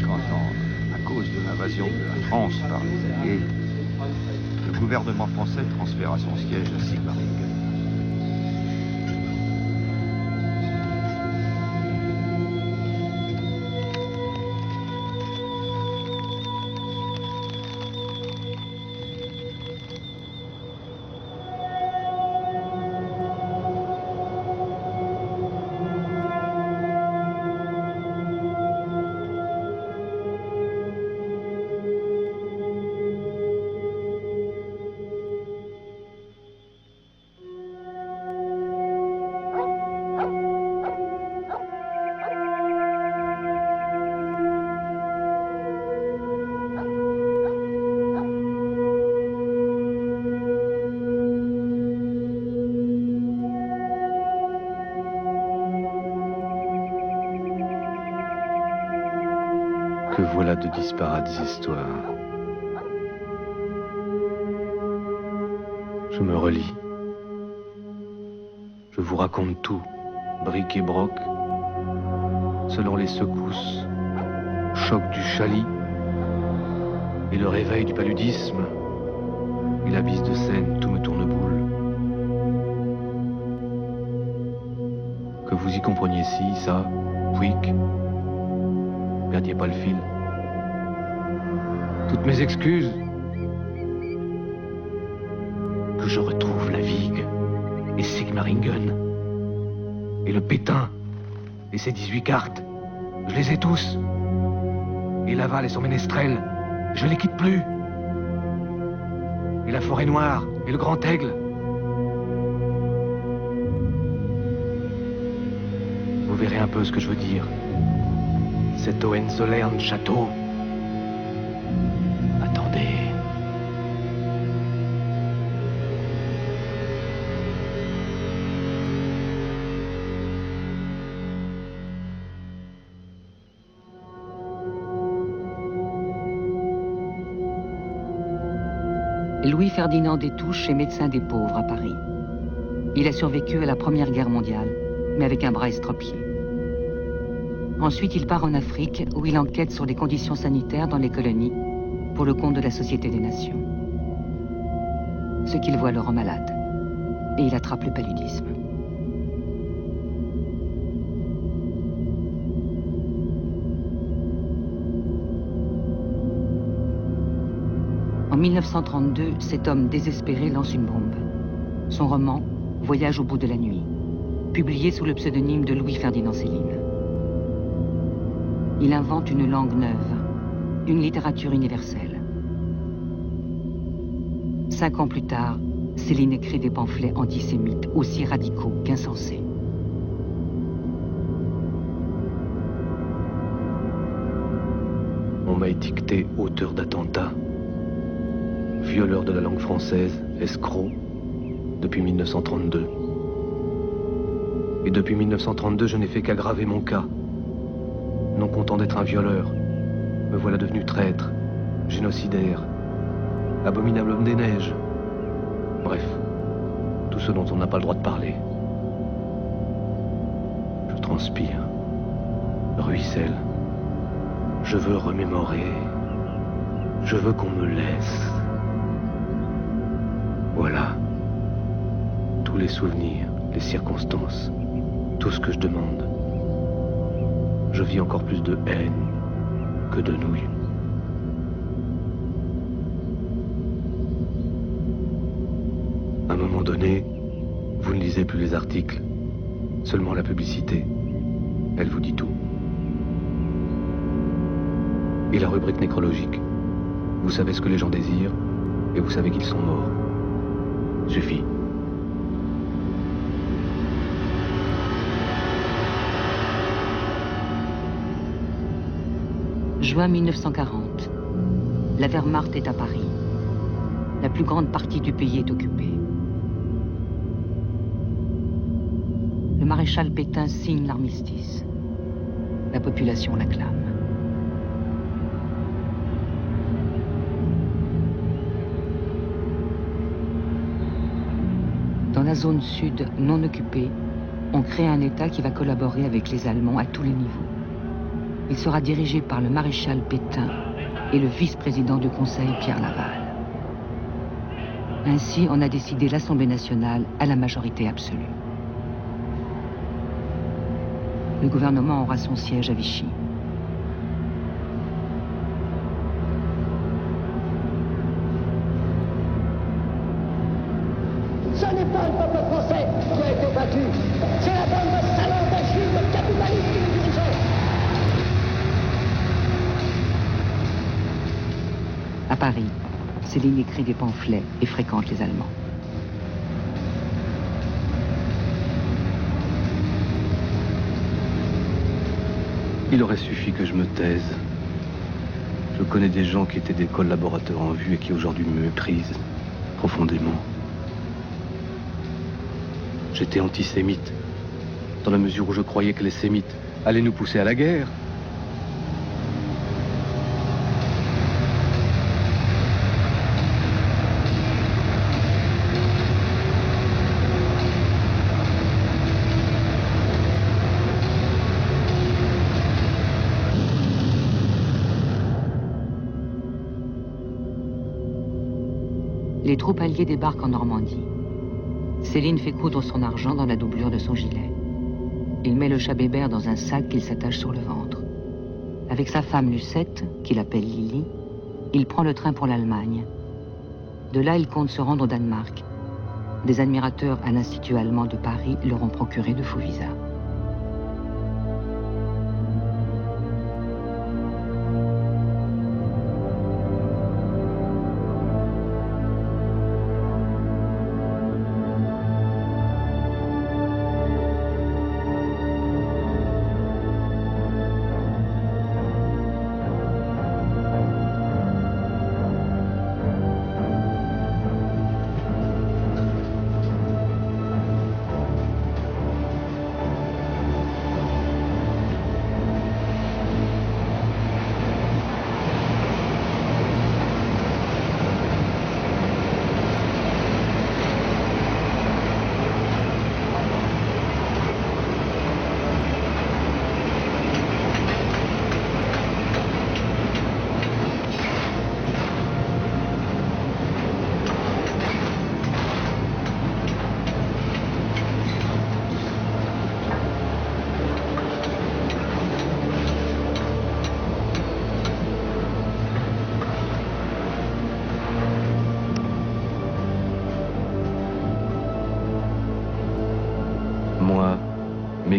50 ans, à cause de l'invasion de la France par les Alliés, le gouvernement français transféra son siège à Sigmaringen. Que voilà de disparates histoires. Je me relis. Je vous raconte tout, bric et broc, selon les secousses, choc du chalit et le réveil du paludisme et la bise de Seine, tout me tourne boule. Que vous y compreniez ci, ça, pouic, perdiez pas le fil. Toutes mes excuses. Que je retrouve la Vigue et Sigmaringen et le Pétain et ses 18 cartes. Je les ai tous. Et Laval et son ménestrel, je les quitte plus. Et la forêt noire et le grand aigle. Vous verrez un peu ce que je veux dire. Cet Hohenzollern château. Attendez. Louis-Ferdinand Destouches est médecin des pauvres à Paris. Il a survécu à la Première Guerre mondiale, mais avec un bras estropié. Ensuite, il part en Afrique, où il enquête sur les conditions sanitaires dans les colonies, pour le compte de la Société des Nations. Ce qu'il voit le rend malade, et il attrape le paludisme. En 1932, cet homme désespéré lance une bombe. Son roman, Voyage au bout de la nuit, publié sous le pseudonyme de Louis-Ferdinand Céline. Il invente une langue neuve, une littérature universelle. 5 ans plus tard, Céline écrit des pamphlets antisémites aussi radicaux qu'insensés. On m'a étiqueté auteur d'attentats, violeur de la langue française, escroc, depuis 1932. Et depuis 1932, je n'ai fait qu'aggraver mon cas. Non content d'être un violeur, me voilà devenu traître, génocidaire, abominable homme des neiges. Bref, tout ce dont on n'a pas le droit de parler. Je transpire, ruisselle. Je veux remémorer. Je veux qu'on me laisse. Voilà. Tous les souvenirs, les circonstances, tout ce que je demande. Je vis encore plus de haine que de nouilles. À un moment donné, vous ne lisez plus les articles, seulement la publicité. Elle vous dit tout. Et la rubrique nécrologique. Vous savez ce que les gens désirent, et vous savez qu'ils sont morts. Suffit. Juin 1940. La Wehrmacht est à Paris. La plus grande partie du pays est occupée. Le maréchal Pétain signe l'armistice. La population l'acclame. Dans la zone sud non occupée, on crée un État qui va collaborer avec les Allemands à tous les niveaux. Il sera dirigé par le maréchal Pétain et le vice-président du Conseil, Pierre Laval. Ainsi, on a décidé l'Assemblée nationale à la majorité absolue. Le gouvernement aura son siège à Vichy. Ce n'est pas le peuple français qui a été battu, c'est la bande de salauds d'agile capitaliste qui nous dirigeait. À Paris, Céline écrit des pamphlets et fréquente les Allemands. Il aurait suffi que je me taise. Je connais des gens qui étaient des collaborateurs en vue et qui aujourd'hui me méprisent profondément. J'étais antisémite, dans la mesure où je croyais que les sémites allaient nous pousser à la guerre. Les troupes alliées débarquent en Normandie. Céline fait coudre son argent dans la doublure de son gilet. Il met le chat Bébert dans un sac qu'il s'attache sur le ventre. Avec sa femme Lucette, qu'il appelle Lily, il prend le train pour l'Allemagne. De là, il compte se rendre au Danemark. Des admirateurs à l'Institut allemand de Paris leur ont procuré de faux visas.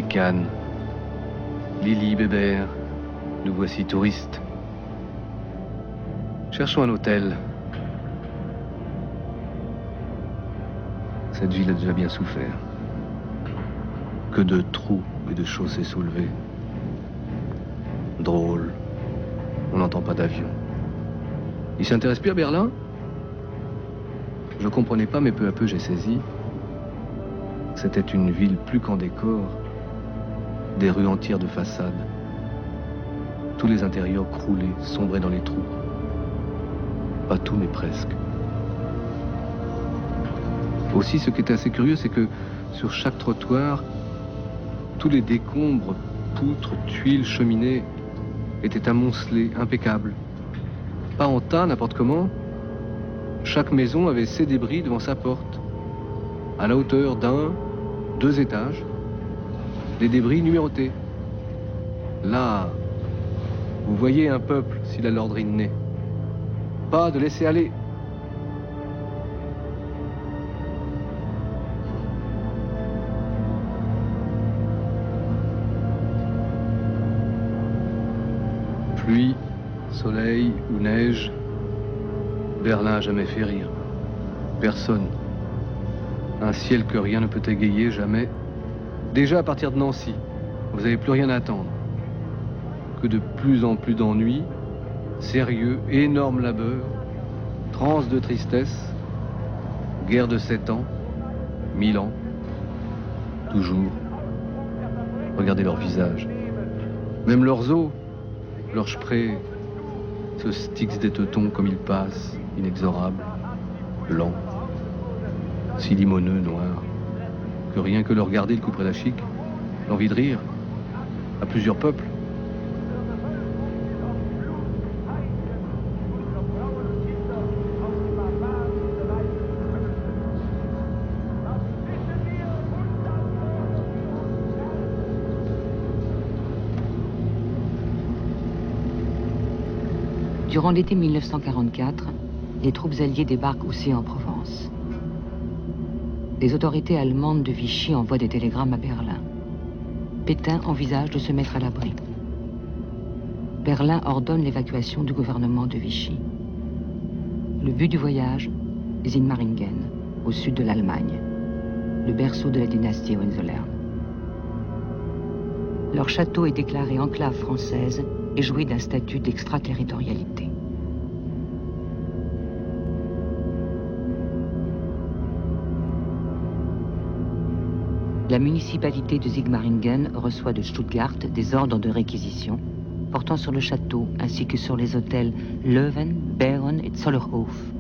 Cannes, Lily, Bébert, nous voici touristes. Cherchons un hôtel. Cette ville a déjà bien souffert. Que de trous et de chaussées soulevées. Drôle, on n'entend pas d'avion. Il s'intéresse plus à Berlin? Je comprenais pas, mais peu à peu j'ai saisi. C'était une ville plus qu'en décor. Des rues entières de façades. Tous les intérieurs croulés, sombrés dans les trous. Pas tout, mais presque. Aussi, ce qui était assez curieux, c'est que sur chaque trottoir, tous les décombres, poutres, tuiles, cheminées, étaient amoncelés, impeccables. Pas en tas, n'importe comment. Chaque maison avait ses débris devant sa porte, à la hauteur d'un, 2 étages. Des débris numérotés. Là, vous voyez un peuple s'il a l'ordre inné. Pas de laisser aller. Pluie, soleil ou neige, Berlin n'a jamais fait rire. Personne. Un ciel que rien ne peut égayer, jamais. Déjà à partir de Nancy, vous n'avez plus rien à attendre. Que de plus en plus d'ennuis, sérieux, énorme labeur, transe de tristesse, guerre de 7 ans, 1000 ans, toujours. Regardez leurs visages, même leurs os, leurs sprés, ce Styx des teutons comme ils passent, inexorables, lents, si limoneux, noirs. Que rien que le regarder le couperait la chic, l'envie de rire, à plusieurs peuples. Durant l'été 1944, les troupes alliées débarquent aussi en Provence. Les autorités allemandes de Vichy envoient des télégrammes à Berlin. Pétain envisage de se mettre à l'abri. Berlin ordonne l'évacuation du gouvernement de Vichy. Le but du voyage, Sigmaringen, au sud de l'Allemagne, le berceau de la dynastie Hohenzollern. Leur château est déclaré enclave française et jouit d'un statut d'extraterritorialité. La municipalité de Sigmaringen reçoit de Stuttgart des ordres de réquisition portant sur le château ainsi que sur les hôtels Löwen, Baron et Zollerhof.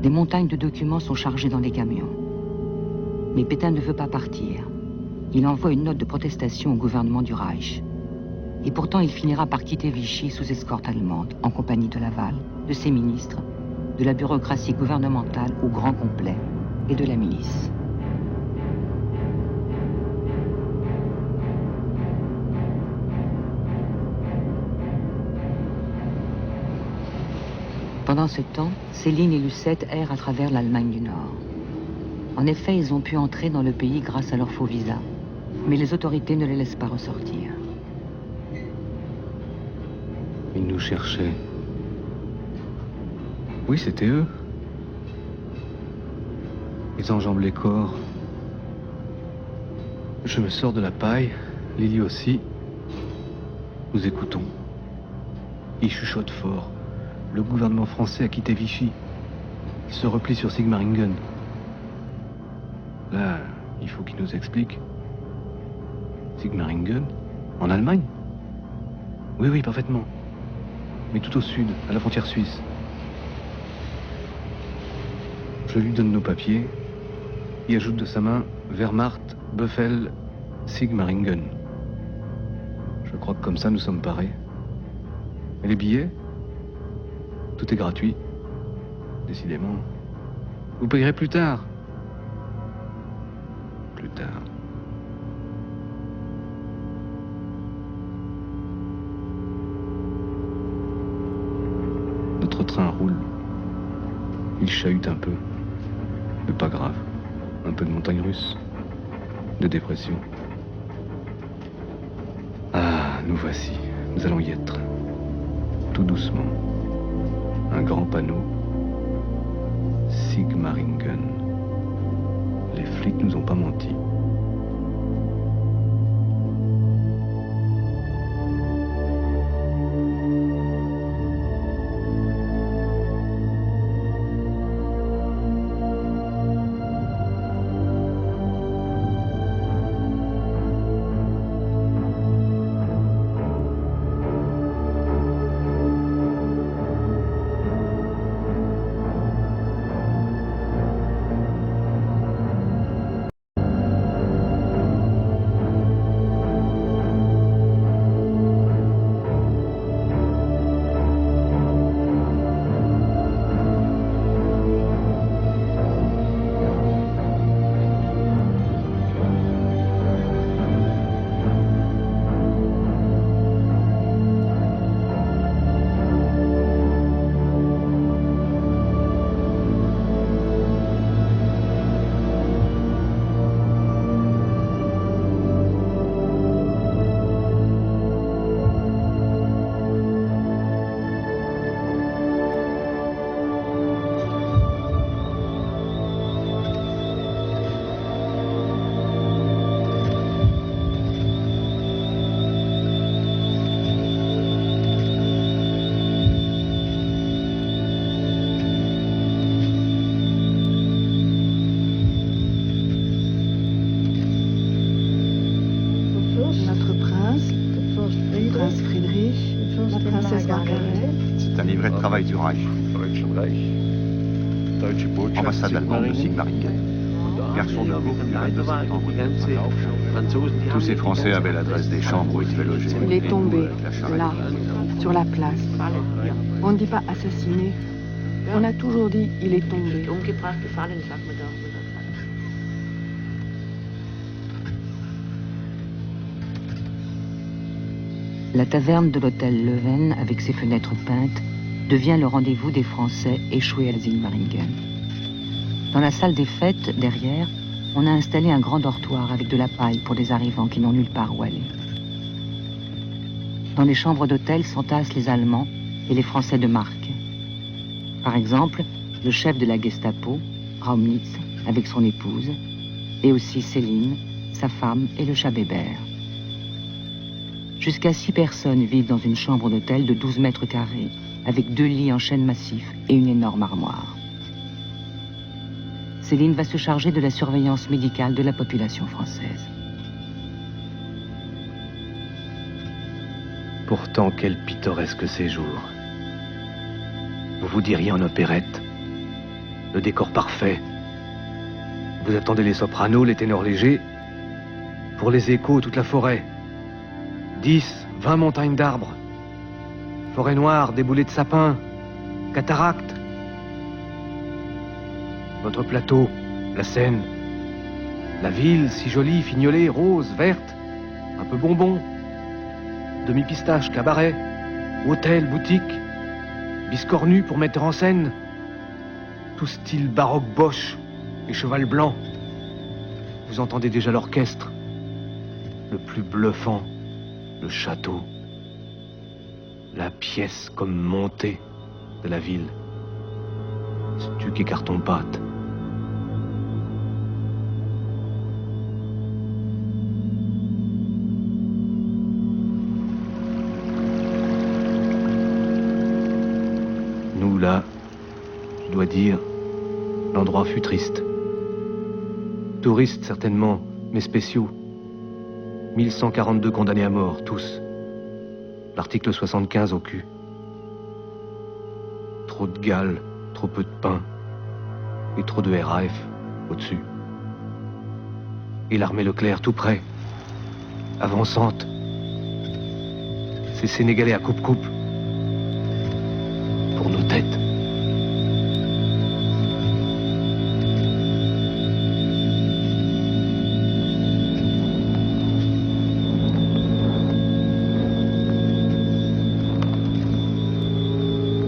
Des montagnes de documents sont chargés dans les camions. Mais Pétain ne veut pas partir. Il envoie une note de protestation au gouvernement du Reich. Et pourtant, il finira par quitter Vichy sous escorte allemande, en compagnie de Laval, de ses ministres, de la bureaucratie gouvernementale au grand complet et de la milice. Pendant ce temps, Céline et Lucette errent à travers l'Allemagne du Nord. En effet, ils ont pu entrer dans le pays grâce à leur faux visa, mais les autorités ne les laissent pas ressortir. Ils nous cherchaient. Oui, c'était eux. Ils enjambent les corps. Je me sors de la paille, Lily aussi. Nous écoutons. Ils chuchotent fort. Le gouvernement français a quitté Vichy. Il se replie sur Sigmaringen. Là, il faut qu'ils nous expliquent. Sigmaringen? En Allemagne? Oui, oui, parfaitement. Mais tout au sud, à la frontière suisse. Je lui donne nos papiers. Il ajoute de sa main Wehrmacht, Buffel, Sigmaringen. Je crois que comme ça, nous sommes parés. Et les billets? Tout est gratuit. Décidément. Vous payerez plus tard. Plus tard. Notre train roule. Il chahute un peu. Mais pas grave. Un peu de montagne russe. De dépression. Ah, nous voici. Nous allons y être. Tout doucement. Un grand panneau. Sigmaringen. Les flics nous ont pas menti. C'est un livret de travail du Reich. Ambassade allemande de Sigmaringen. Garçon de cour du 22 septembre. Tous ces Français avaient l'adresse des chambres où ils devaient loger. Il est tombé, là, sur la place. On ne dit pas assassiné. On a toujours dit il est tombé. La taverne de l'hôtel Leven, avec ses fenêtres peintes, devient le rendez-vous des Français échoués à Sigmaringen. Dans la salle des fêtes, derrière, on a installé un grand dortoir avec de la paille pour les arrivants qui n'ont nulle part où aller. Dans les chambres d'hôtel s'entassent les Allemands et les Français de marque. Par exemple, le chef de la Gestapo, Raumnitz, avec son épouse, et aussi Céline, sa femme et le Chabébert. Jusqu'à 6 personnes vivent dans une chambre d'hôtel de 12 mètres carrés, avec 2 lits en chêne massif et une énorme armoire. Céline va se charger de la surveillance médicale de la population française. Pourtant, quel pittoresque séjour. Vous vous diriez en opérette. Le décor parfait. Vous attendez les sopranos, les ténors légers. Pour les échos, toute la forêt. 10, 20 montagnes d'arbres. Forêt noire, déboulée de sapins. Cataractes. Votre plateau, la Seine. La ville, si jolie, fignolée, rose, verte. Un peu bonbon. Demi-pistache, cabaret. Hôtel, boutique. Biscornu pour mettre en scène. Tout style baroque Bosch et cheval blanc. Vous entendez déjà l'orchestre. Le plus bluffant, le château. La pièce comme montée de la ville. Stuc et carton-pâte. Nous, là, je dois dire, l'endroit fut triste. Touristes, certainement, mais spéciaux. 1142 condamnés à mort, tous. L'article 75 au cul. Trop de gales, trop peu de pain. Et trop de RAF au-dessus. Et l'armée Leclerc tout près. Avançante. Ces Sénégalais à coupe-coupe. Pour nos têtes.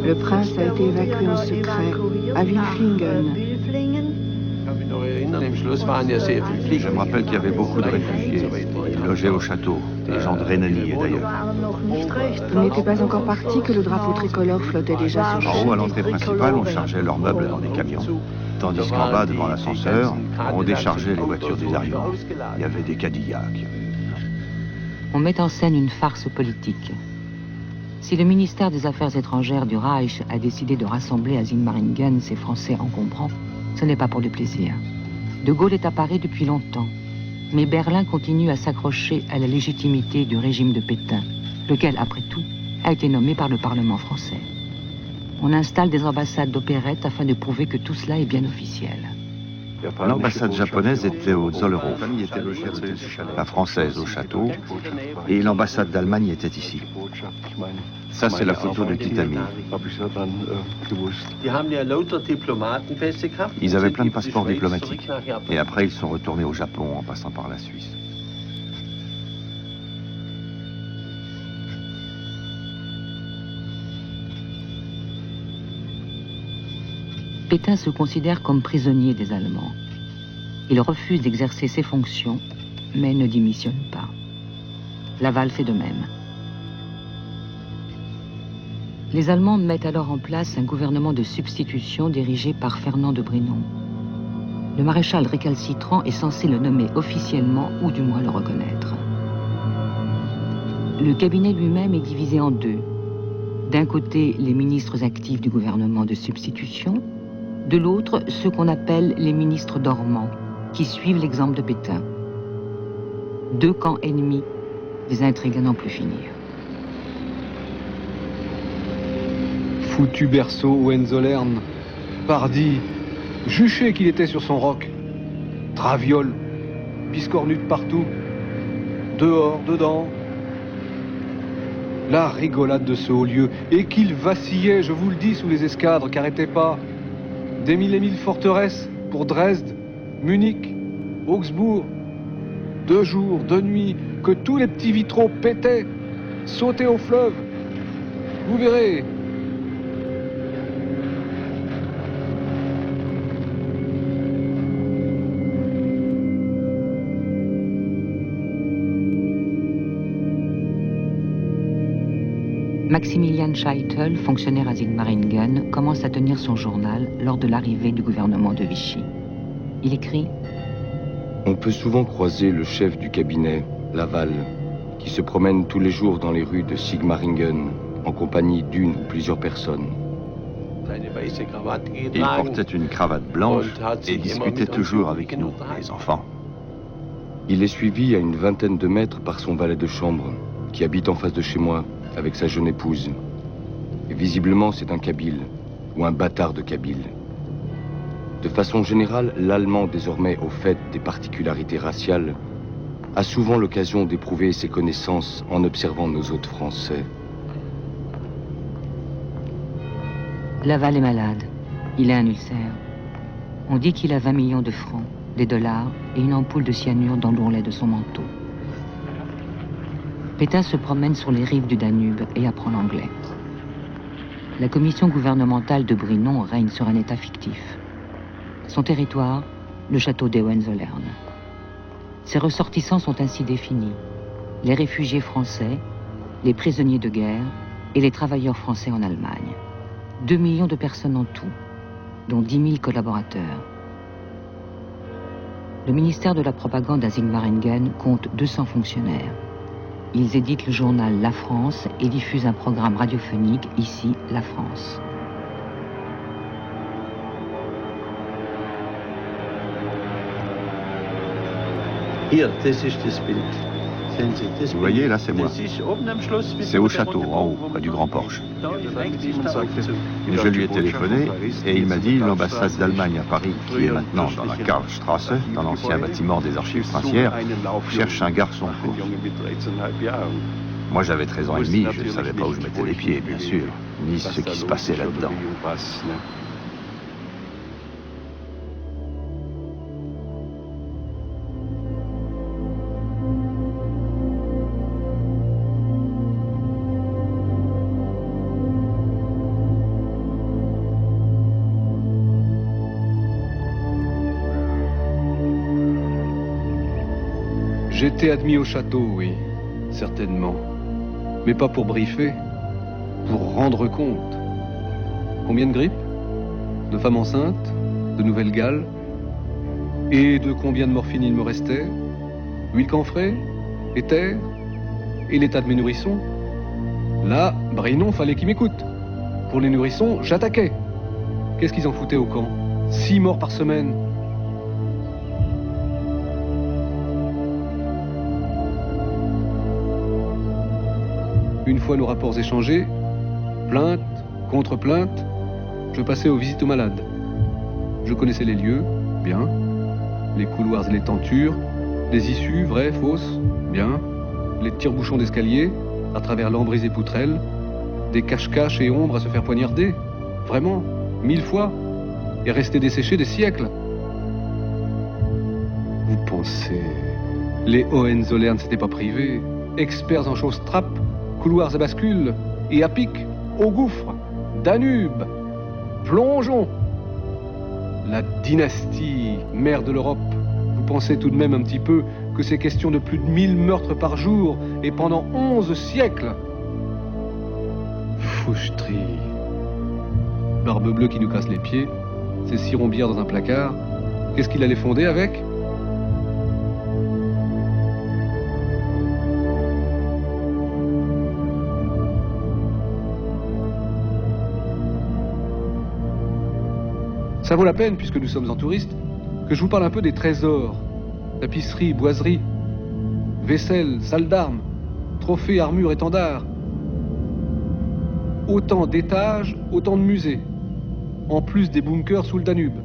Le prince a été évacué en secret à Wilflingen. Je me rappelle qu'il y avait beaucoup de réfugiés. Ils logeaient au château, des gens de Rhénanie d'ailleurs. Vous n'étiez pas encore parti que le drapeau tricolore flottait déjà sur En haut, à l'entrée principale, on chargeait leurs meubles dans des camions. Tandis qu'en bas, devant l'ascenseur, on déchargeait les voitures des arrivants. Il y avait des Cadillacs. On met en scène une farce politique. Si le ministère des Affaires étrangères du Reich a décidé de rassembler à Sigmaringen ces Français encombrants, ce n'est pas pour du plaisir. De Gaulle est à Paris depuis longtemps, mais Berlin continue à s'accrocher à la légitimité du régime de Pétain, lequel, après tout, a été nommé par le Parlement français. On installe des ambassades d'opérette afin de prouver que tout cela est bien officiel. L'ambassade japonaise était au Zollhof, la française au château, et l'ambassade d'Allemagne était ici. Ça, c'est la photo de Kitami. Ils avaient plein de passeports diplomatiques, et après ils sont retournés au Japon en passant par la Suisse. Pétain se considère comme prisonnier des Allemands. Il refuse d'exercer ses fonctions, mais ne démissionne pas. Laval fait de même. Les Allemands mettent alors en place un gouvernement de substitution dirigé par Fernand de Brinon. Le maréchal récalcitrant est censé le nommer officiellement, ou du moins le reconnaître. Le cabinet lui-même est divisé en deux. D'un côté, les ministres actifs du gouvernement de substitution, de l'autre, ceux qu'on appelle les ministres dormants, qui suivent l'exemple de Pétain. Deux camps ennemis, des intrigues à n'en plus finir. Foutu berceau Hohenzollern, pardi, juché qu'il était sur son roc, traviole, biscornu de partout, dehors, dedans. La rigolade de ce haut lieu, et qu'il vacillait, je vous le dis, sous les escadres, qu'arrêtait pas. Des mille et mille forteresses pour Dresde, Munich, Augsbourg. 2 jours, 2 nuits, que tous les petits vitraux pétaient. Sautez au fleuve. Vous verrez. Maximilian Scheitel, fonctionnaire à Sigmaringen, commence à tenir son journal lors de l'arrivée du gouvernement de Vichy. Il écrit « On peut souvent croiser le chef du cabinet, Laval, qui se promène tous les jours dans les rues de Sigmaringen en compagnie d'une ou plusieurs personnes. Il portait une cravate blanche et discutait toujours avec nous, les enfants. Il est suivi à une vingtaine de mètres par son valet de chambre, qui habite en face de chez moi, avec sa jeune épouse. Et visiblement, c'est un Kabyle, ou un bâtard de Kabyle. De façon générale, l'Allemand, désormais au fait des particularités raciales, a souvent l'occasion d'éprouver ses connaissances en observant nos hôtes français. Laval est malade. Il a un ulcère. On dit qu'il a 20 millions de francs, des dollars et une ampoule de cyanure dans l'ourlet de son manteau. Pétain se promène sur les rives du Danube et apprend l'anglais. La commission gouvernementale de Brinon règne sur un état fictif. Son territoire, le château des Hohenzollern. Ses ressortissants sont ainsi définis. Les réfugiés français, les prisonniers de guerre et les travailleurs français en Allemagne. 2 millions de personnes en tout, dont 10 000 collaborateurs. Le ministère de la propagande à Sigmaringen compte 200 fonctionnaires. Ils éditent le journal La France et diffusent un programme radiophonique, ici La France. Vous voyez, là, c'est moi. C'est au château, en haut, près du grand porche. Je lui ai téléphoné et il m'a dit l'ambassade d'Allemagne à Paris, qui est maintenant dans la Karlstrasse, dans l'ancien bâtiment des archives princières, cherche un garçon course. Moi, j'avais 13 ans et demi, je ne savais pas où je mettais les pieds, bien sûr, ni ce qui se passait là-dedans. J'étais admis au château, oui, certainement. Mais pas pour briefer, pour rendre compte. Combien de grippes? De femmes enceintes? De nouvelles galles? Et de combien de morphine il me restait? Huile camphrée? Éther? Et l'état de mes nourrissons? Là, Brinon, fallait qu'il m'écoute. Pour les nourrissons, j'attaquais. Qu'est-ce qu'ils en foutaient au camp? 6 morts par semaine. Une fois nos rapports échangés, plainte, contre-plainte, je passais aux visites aux malades. Je connaissais les lieux, bien, les couloirs et les tentures, les issues, vraies, fausses, bien, les tire-bouchons d'escalier, à travers lambris et poutrelles, des cache-cache et ombres à se faire poignarder, vraiment, 1000 fois, et rester desséchés des siècles. Vous pensez, les Hohenzollern, c'était pas privé, experts en choses trappes, couloirs à bascule et à pic, au gouffre, Danube, plongeons. La dynastie, mère de l'Europe, vous pensez tout de même un petit peu que c'est question de plus de 1000 meurtres par jour et pendant 11 siècles. Foucheterie. Barbe bleue qui nous casse les pieds, ces 6 rombières dans un placard, qu'est-ce qu'il allait fonder avec ? Ça vaut la peine, puisque nous sommes en touristes, que je vous parle un peu des trésors. Tapisseries, boiseries, vaisselle, salle d'armes, trophées, armures, étendards. Autant d'étages, autant de musées. En plus des bunkers sous le Danube.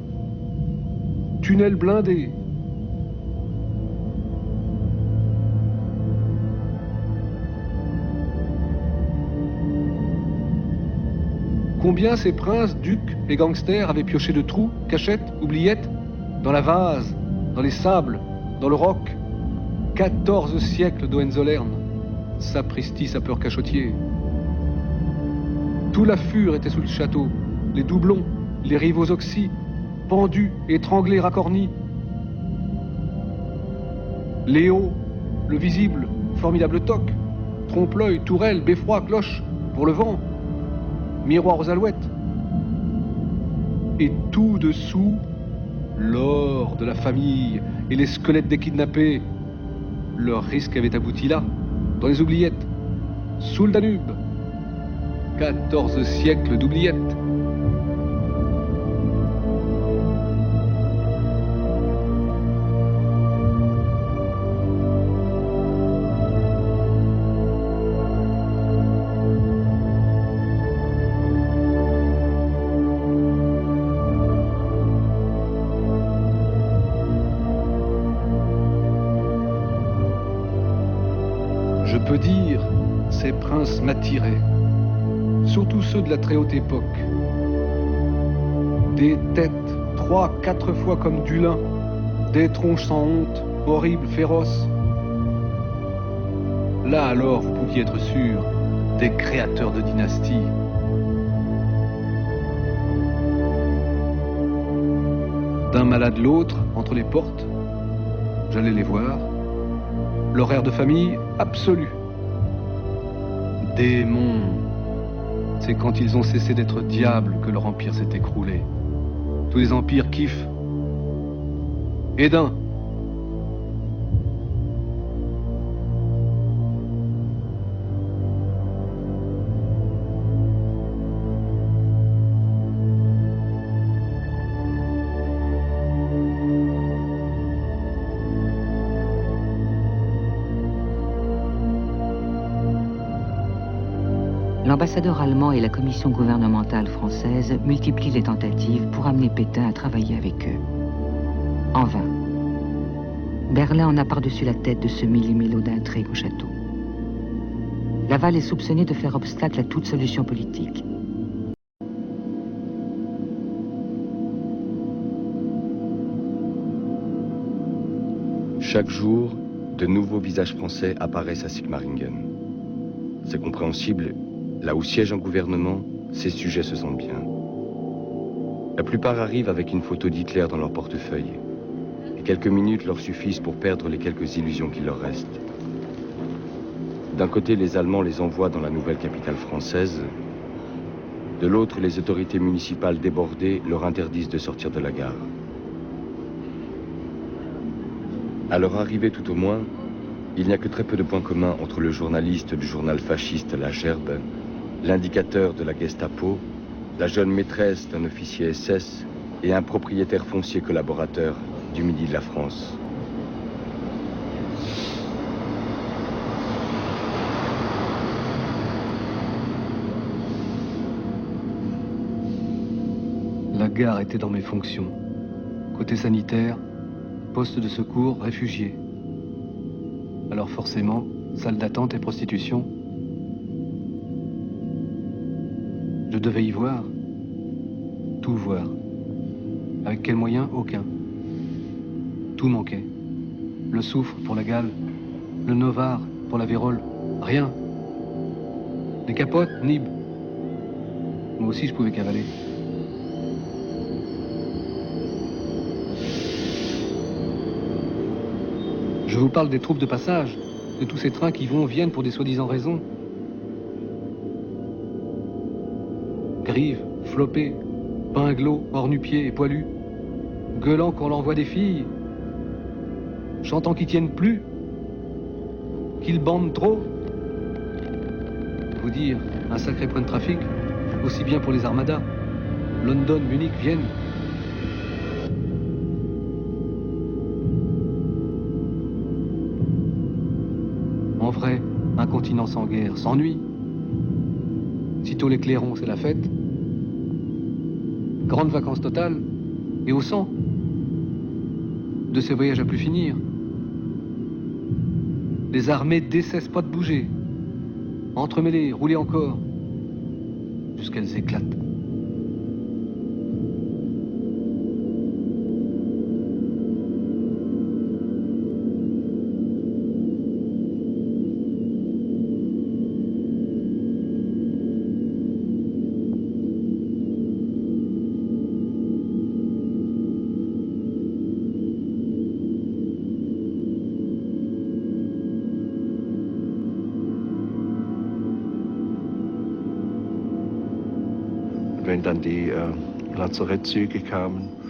Tunnels blindés. Combien ces princes, ducs et gangsters avaient pioché de trous, cachettes, oubliettes, dans la vase, dans les sables, dans le roc. 14 siècles d'Hohenzollern. Sapristi, sapeur cachotier. Tout l'affur était sous le château, les doublons, les rivaux oxy, pendus, étranglés, racornis. Léo, le visible, formidable toc, trompe-l'œil, tourelle, beffroi, cloche, pour le vent, miroir aux alouettes. Et tout dessous, l'or de la famille et les squelettes des kidnappés. Leur risque avait abouti là, dans les oubliettes, sous le Danube. 14 siècles d'oubliettes. Je peux dire, ces princes m'attiraient, surtout ceux de la très haute époque. Des têtes 3-4 fois comme du lin, des tronches sans honte, horribles, féroces. Là alors, vous pouviez être sûr, des créateurs de dynasties. D'un malade l'autre, entre les portes, j'allais les voir. L'horaire de famille absolu. Démons. C'est quand ils ont cessé d'être diables que leur empire s'est écroulé. Tous les empires kiffent. Et d'un. L'ambassadeur allemand et la commission gouvernementale française multiplient les tentatives pour amener Pétain à travailler avec eux. En vain. Berlin en a par-dessus la tête de ce millimélo d'intrigue au château. Laval est soupçonné de faire obstacle à toute solution politique. Chaque jour, de nouveaux visages français apparaissent à Sigmaringen. C'est compréhensible. Là où siège un gouvernement, ses sujets se sentent bien. La plupart arrivent avec une photo d'Hitler dans leur portefeuille. Et quelques minutes leur suffisent pour perdre les quelques illusions qui leur restent. D'un côté, les Allemands les envoient dans la nouvelle capitale française. De l'autre, les autorités municipales débordées leur interdisent de sortir de la gare. À leur arrivée tout au moins, il n'y a que très peu de points communs entre le journaliste du journal fasciste La Gerbe, l'indicateur de la Gestapo, la jeune maîtresse d'un officier SS et un propriétaire foncier collaborateur du Midi de la France. La gare était dans mes fonctions. Côté sanitaire, poste de secours, réfugiés. Alors forcément, salle d'attente et prostitution. Je devais y voir. Tout voir. Avec quels moyens? Aucun. Tout manquait. Le soufre pour la gale, le novar pour la vérole, rien. Des capotes, nib. Moi aussi je pouvais cavaler. Je vous parle des troupes de passage, de tous ces trains qui viennent pour des soi-disant raisons. Grives, flopés, pinglots, hors-nu-pieds et poilus, gueulant qu'on l'envoie des filles, chantant qu'ils tiennent plus, qu'ils bandent trop. Vous dire, un sacré point de trafic, aussi bien pour les armadas, London, Munich, Vienne. En vrai, un continent sans guerre s'ennuie. Sitôt les clairons, c'est la fête. Grande vacances totales et au sang. De ces voyages à plus finir. Les armées décessent pas de bouger. Entremêlées, rouler encore. Jusqu'elles éclatent.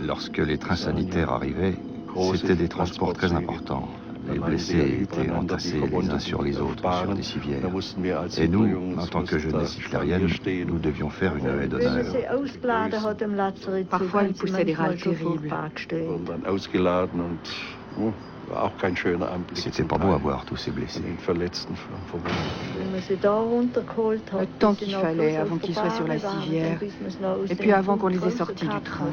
Lorsque les trains sanitaires arrivaient, c'était des transports très importants. Les blessés étaient entassés les uns sur les autres, sur des civières. Et nous, en tant que jeunesse hitlérienne, nous devions faire une haie d'honneur. Parfois, il poussait des râles terribles. C'était pas beau à voir tous ces blessés. Le temps qu'il fallait avant qu'ils soient sur la civière, et puis avant qu'on les ait sortis du train.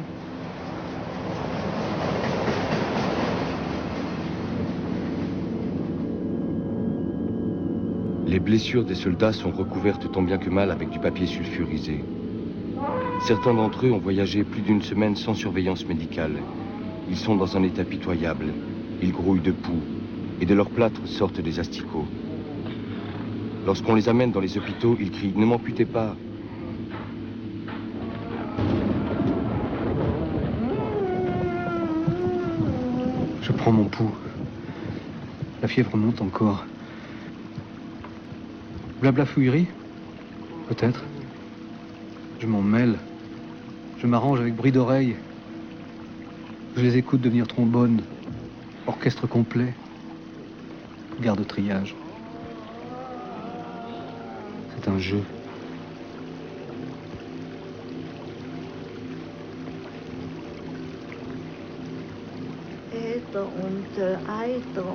Les blessures des soldats sont recouvertes tant bien que mal avec du papier sulfurisé. Certains d'entre eux ont voyagé plus d'une semaine sans surveillance médicale. Ils sont dans un état pitoyable. Ils grouillent de poux, et de leurs plâtres sortent des asticots. Lorsqu'on les amène dans les hôpitaux, ils crient « Ne m'amputez pas !» Je prends mon pouls. La fièvre monte encore. Blablafouillerie? Peut-être. Je m'en mêle. Je m'arrange avec bruit d'oreille. Je les écoute devenir trombone. Orchestre complet. Garde triage. C'est un jeu.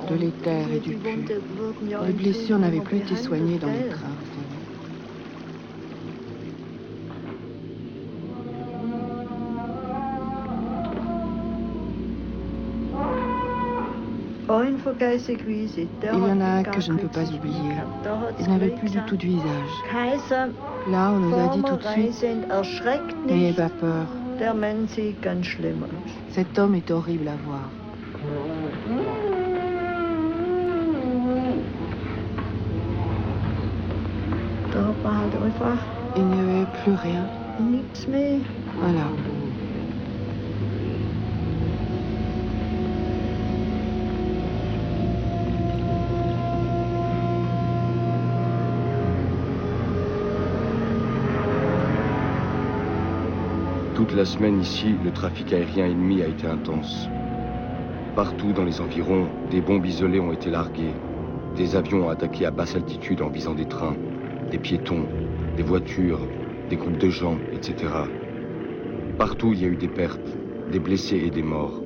De l'éther et du pu. Les blessures n'avaient plus été soignées dans les trains. Il y en a un que je ne peux pas oublier. Il n'avait plus du tout de visage. Là, on nous a dit tout de suite, n'ayez pas peur. Cet homme est horrible à voir. Il n'y avait plus rien. Voilà. Toute la semaine ici, le trafic aérien ennemi a été intense. Partout dans les environs, des bombes isolées ont été larguées. Des avions ont attaqué à basse altitude en visant des trains, des piétons, des voitures, des groupes de gens, etc. Partout, il y a eu des pertes, des blessés et des morts.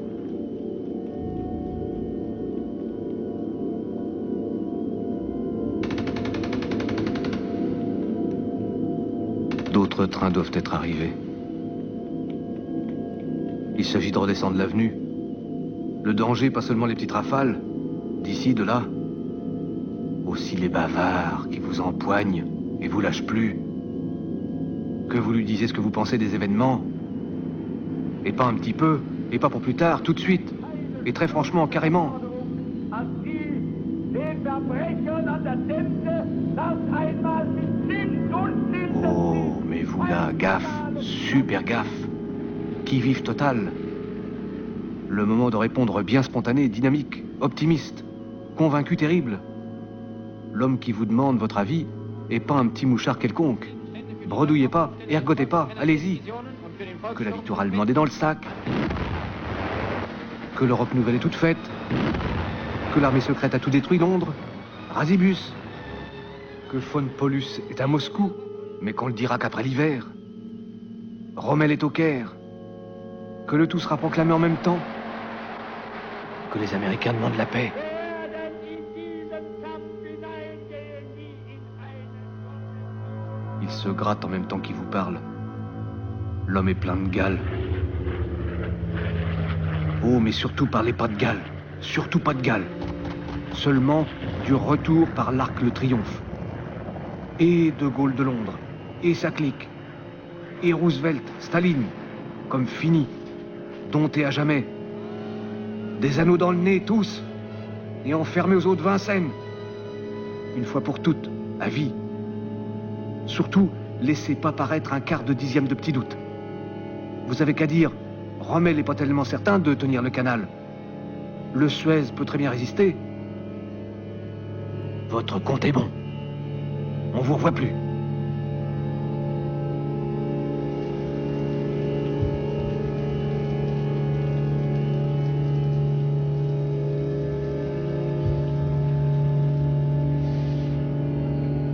D'autres trains doivent être arrivés. Il s'agit de redescendre l'avenue. Le danger, pas seulement les petites rafales, d'ici, de là. Aussi les bavards qui vous empoignent et vous lâchent plus. Que vous lui disiez ce que vous pensez des événements. Et pas un petit peu, et pas pour plus tard, tout de suite. Et très franchement, carrément. Oh, mais vous là, gaffe, super gaffe. Qui vive total. Le moment de répondre bien spontané, dynamique, optimiste, convaincu terrible. L'homme qui vous demande votre avis et pas un petit mouchard quelconque. Bredouillez pas, ergotez pas, allez-y. Que la victoire allemande est dans le sac. Que l'Europe nouvelle est toute faite. Que l'armée secrète a tout détruit, Londres. Rasibus. Que von Paulus est à Moscou, mais qu'on le dira qu'après l'hiver. Rommel est au Caire. Que le tout sera proclamé en même temps. Que les Américains demandent la paix. Il se gratte en même temps qu'il vous parle. L'homme est plein de gale. Oh, mais surtout parlez pas de gale. Surtout pas de gale. Seulement du retour par l'Arc de Triomphe. Et De Gaulle de Londres. Et sa clique. Et Roosevelt, Staline. Comme fini. Domptés à jamais. Des anneaux dans le nez, tous. Et enfermés aux eaux de Vincennes. Une fois pour toutes, à vie. Surtout, laissez pas paraître un quart de dixième de petit doute. Vous avez qu'à dire, Rommel n'est pas tellement certain de tenir le canal. Le Suez peut très bien résister. Votre compte est bon. On vous revoit plus.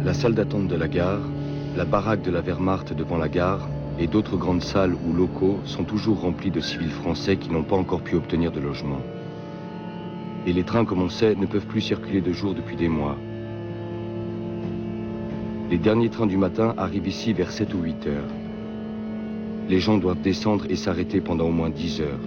La salle d'attente de la gare, la baraque de la Wehrmacht devant la gare et d'autres grandes salles ou locaux sont toujours remplis de civils français qui n'ont pas encore pu obtenir de logement. Et les trains, comme on sait, ne peuvent plus circuler de jour depuis des mois. Les derniers trains du matin arrivent ici vers 7 ou 8 heures. Les gens doivent descendre et s'arrêter pendant au moins 10 heures.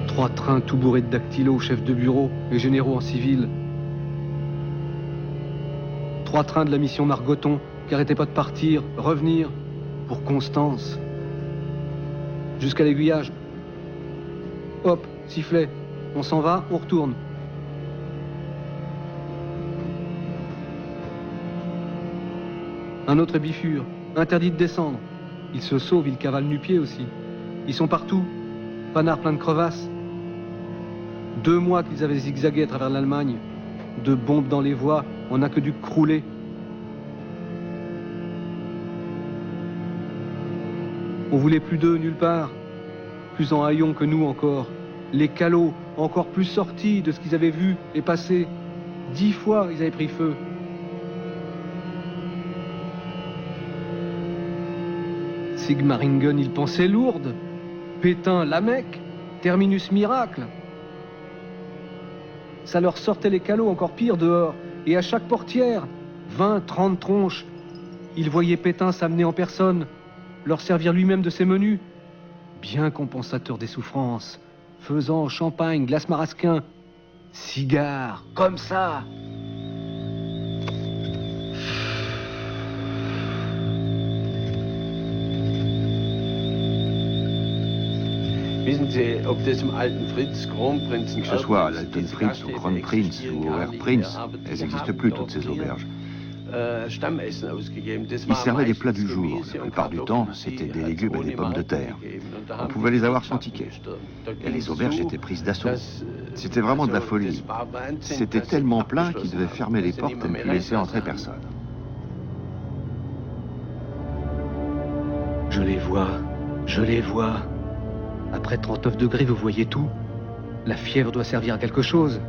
Trois trains tout bourrés de dactylos, chefs de bureau et généraux en civil. 3 trains de la mission Margoton qui arrêtaient pas de partir, revenir, pour Constance. Jusqu'à l'aiguillage. Hop, sifflet. On s'en va, on retourne. Un autre bifure, interdit de descendre. Ils se sauvent, ils cavalent nu-pied aussi. Ils sont partout, panards pleins de crevasses. 2 mois qu'ils avaient zigzagué à travers l'Allemagne. De bombes dans les voies, on n'a que dû crouler. On voulait plus d'eux nulle part. Plus en haillons que nous encore. Les calots, encore plus sortis de ce qu'ils avaient vu et passé. 10 fois, ils avaient pris feu. Sigmaringen, ils pensaient lourde. Pétain, la Mecque. Terminus miracle. Ça leur sortait les calots encore pire dehors. Et à chaque portière, 20, 30 tronches. Ils voyaient Pétain s'amener en personne, leur servir lui-même de ses menus. Bien compensateur des souffrances. Faisant champagne, glace marasquin, cigares, comme ça. Que ce soit à l'Alten Prinz ou Kronprinz ou au Herr Prinz, elles n'existent plus, toutes ces auberges. Ils servaient les plats du jour. La plupart du temps, c'était des légumes et des pommes de terre. On pouvait les avoir sans ticket. Et les auberges étaient prises d'assaut. C'était vraiment de la folie. C'était tellement plein qu'ils devaient fermer les portes et ne plus laisser entrer personne. Je les vois, je les vois. Après 39 degrés, vous voyez tout. La fièvre doit servir à quelque chose.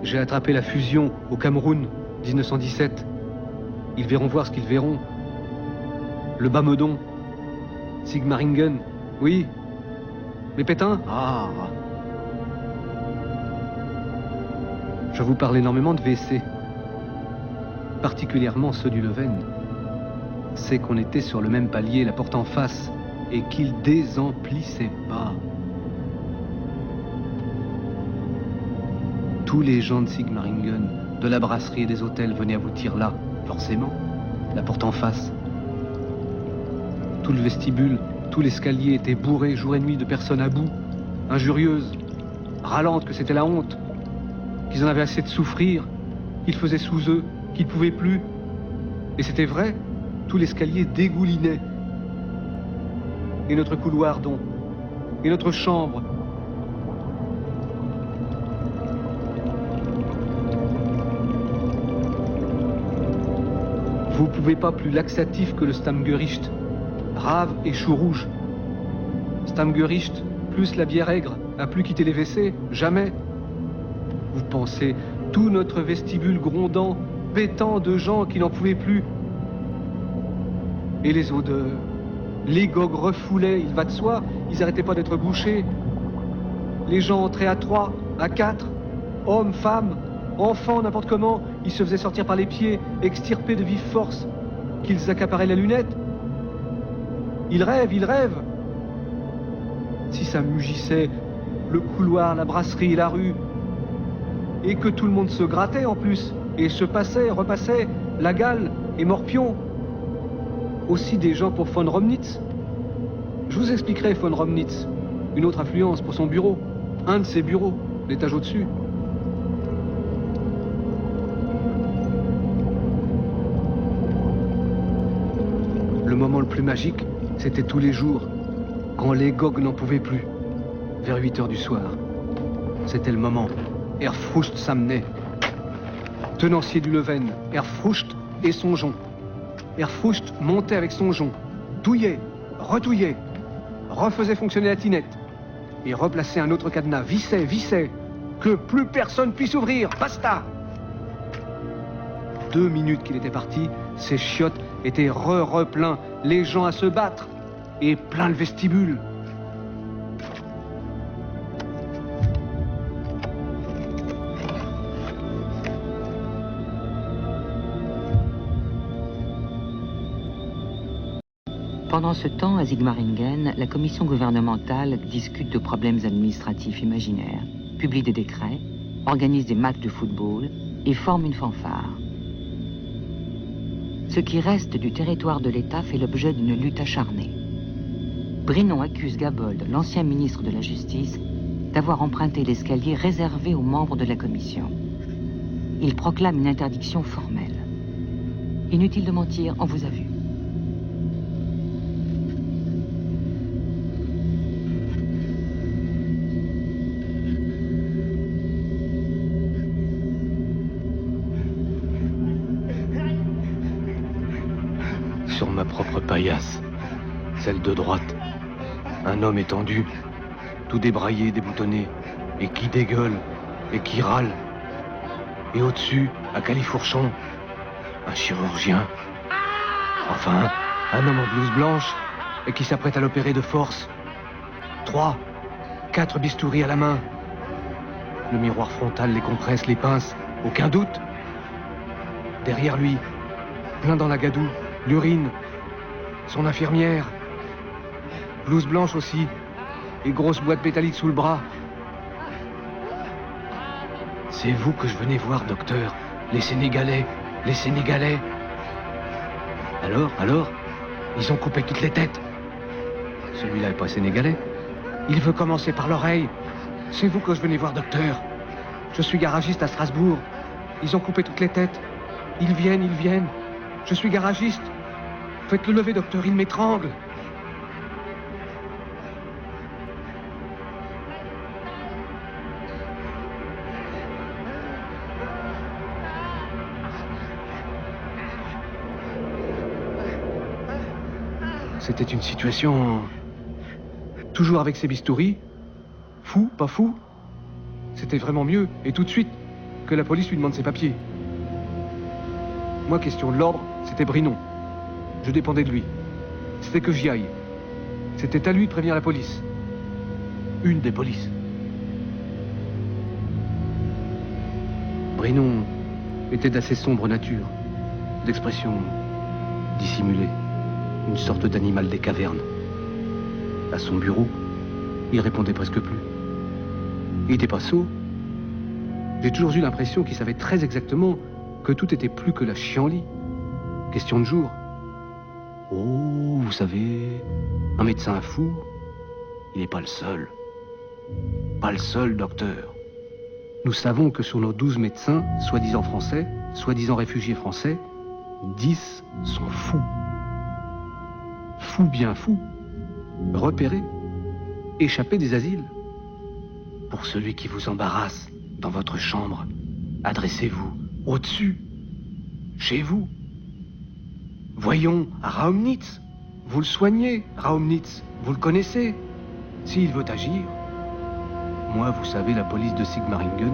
J'ai attrapé la fusion au Cameroun, 1917. Ils verront voir ce qu'ils verront. Le Bas-Meudon, Sigmaringen, oui. Mais Pétain, ah. Je vous parle énormément de WC. Particulièrement ceux du Leven. C'est qu'on était sur le même palier, la porte en face, et qu'ils désemplissaient pas. Tous les gens de Sigmaringen, de la brasserie et des hôtels venaient aboutir là, forcément, la porte en face. Tout le vestibule, tout l'escalier était bourré jour et nuit de personnes à bout, injurieuses, râlantes que c'était la honte, qu'ils en avaient assez de souffrir, qu'ils faisaient sous eux, qu'ils ne pouvaient plus. Et c'était vrai, tout l'escalier dégoulinait. Et notre couloir, donc, et notre chambre. Vous pouvez pas plus laxatif que le Stammgericht. Rave et chou rouge. Stammgericht, plus la bière aigre, a plus quitté les WC, jamais. Vous pensez, tout notre vestibule grondant, pétant de gens qui n'en pouvaient plus. Et les odeurs, les gogues refoulaient, il va de soi, ils arrêtaient pas d'être bouchés. Les gens entraient à 3, à 4, hommes, femmes, enfants, n'importe comment, ils se faisaient sortir par les pieds, extirpés de vive force, qu'ils accaparaient la lunette. Ils rêvent. Si ça mugissait, le couloir, la brasserie, la rue, et que tout le monde se grattait en plus, et se passait, repassait, la gale et morpion. Aussi des gens pour von Romnitz. Je vous expliquerai von Romnitz, une autre influence pour son bureau, un de ses bureaux, l'étage au-dessus. Le moment le plus magique, c'était tous les jours, quand les gogues n'en pouvaient plus, vers 8 heures du soir. C'était le moment. Erfrust s'amenait. tenancier du Leven, Erfrucht et Songeon. Erfrucht montait avec Songeon, touillait, retouillait, refaisait fonctionner la tinette et replaçait un autre cadenas, vissait, que plus personne puisse ouvrir, basta. 2 minutes qu'il était parti, ces chiottes étaient pleins, les gens à se battre, et plein le vestibule. Pendant ce temps, à Sigmaringen, la commission gouvernementale discute de problèmes administratifs imaginaires, publie des décrets, organise des matchs de football et forme une fanfare. Ce qui reste du territoire de l'État fait l'objet d'une lutte acharnée. Brinon accuse Gabold, l'ancien ministre de la Justice, d'avoir emprunté l'escalier réservé aux membres de la commission. Il proclame une interdiction formelle. Inutile de mentir, on vous a vu. Sur ma propre paillasse, celle de droite, un homme étendu, tout débraillé, déboutonné, et qui dégueule, et qui râle. Et au-dessus, à califourchon, un chirurgien. Enfin, un homme en blouse blanche, et qui s'apprête à l'opérer de force. 3, 4 bistouris à la main. Le miroir frontal les compresse, les pince, aucun doute. Derrière lui, plein dans la gadoue, l'urine, son infirmière, blouse blanche aussi, et grosse boîte métallique sous le bras. C'est vous que je venais voir, docteur, les Sénégalais. Alors, ils ont coupé toutes les têtes. Celui-là est pas sénégalais. Il veut commencer par l'oreille. C'est vous que je venais voir, docteur. Je suis garagiste à Strasbourg. Ils ont coupé toutes les têtes. Ils viennent. Je suis garagiste. Faites-le lever, docteur, il m'étrangle. C'était une situation... toujours avec ses bistouris. Fou, pas fou. C'était vraiment mieux, et tout de suite, que la police lui demande ses papiers. Moi, question de l'ordre, c'était Brinon. Je dépendais de lui. C'était que j'y aille. C'était à lui de prévenir la police. Une des polices. Brinon était d'assez sombre nature, d'expression dissimulée, une sorte d'animal des cavernes. À son bureau, il répondait presque plus. Il était pas sot. J'ai toujours eu l'impression qu'il savait très exactement que tout était plus que la chienlit. Question de jour. Oh, vous savez, un médecin fou, il n'est pas le seul. Pas le seul, docteur. Nous savons que sur nos 12 médecins, soi-disant français, soi-disant réfugiés français, 10 sont fous. Fous bien fous. Repérés. Échappés des asiles. Pour celui qui vous embarrasse dans votre chambre, adressez-vous au-dessus, chez vous. Voyons, à Raumnitz. Vous le soignez, Raumnitz. Vous le connaissez. S'il veut agir. Moi, vous savez, la police de Sigmaringen,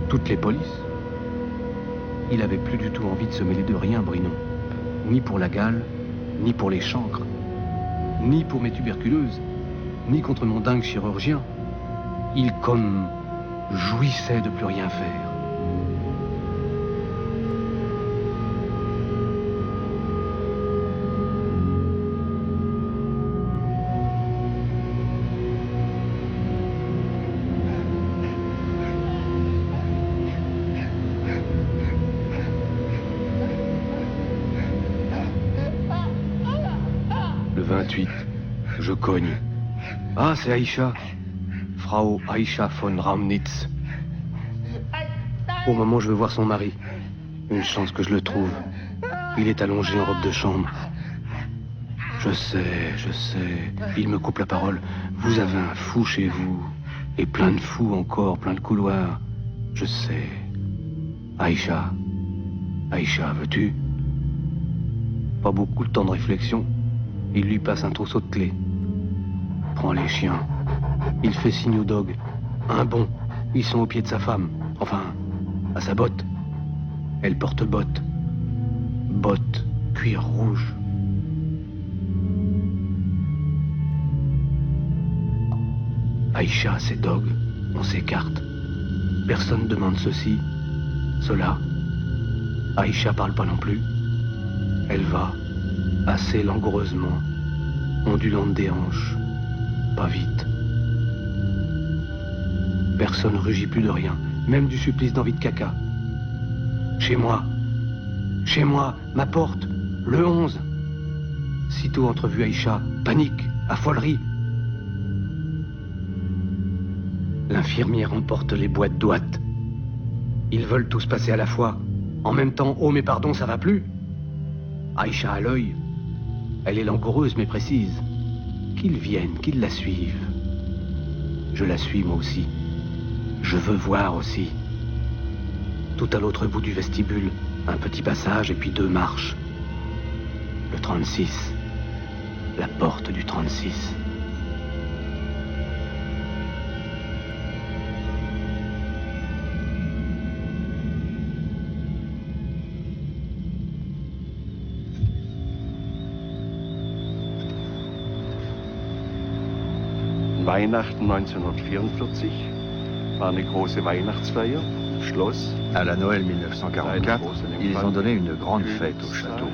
toutes les polices. Il avait plus du tout envie de se mêler de rien, Brinon. Ni pour la gale, ni pour les chancres, ni pour mes tuberculeuses, ni contre mon dingue chirurgien. Il comme jouissait de plus rien faire. Le 28, je cogne. Ah, c'est Aïcha. Frau Aïcha von Raumnitz. Au moment où je veux voir son mari. Une chance que je le trouve. Il est allongé en robe de chambre. Je sais. Il me coupe la parole. Vous avez un fou chez vous. Et plein de fous encore, plein de couloirs. Je sais. Aïcha, Aïcha, veux-tu? Pas beaucoup de temps de réflexion. Il lui passe un trousseau de clés. Prends les chiens. Il fait signe au dog. Un bond. Ils sont au pied de sa femme. Enfin, à sa botte. Elle porte botte. Botte, cuir rouge. Aïcha, c'est dog. On s'écarte. Personne ne demande ceci, cela. Aïcha parle pas non plus. Elle va, assez langoureusement, ondulante des hanches, pas vite. Personne ne rugit plus de rien, même du supplice d'envie de caca. Chez moi, ma porte, le 11. Sitôt entrevu Aïcha, panique, affolerie. L'infirmière emporte les boîtes d'ouates. Ils veulent tous passer à la fois. En même temps, oh mais pardon, ça va plus. Aïcha à l'œil. Elle est langoureuse mais précise. Qu'ils viennent, qu'ils la suivent. Je la suis moi aussi. Je veux voir aussi. Tout à l'autre bout du vestibule, un petit passage et puis 2 marches. Le 36. La porte du 36. Weihnachten 1944 war eine große Weihnachtsfeier im Schloss. À la Noël 1944, ils ont donné une grande fête au château,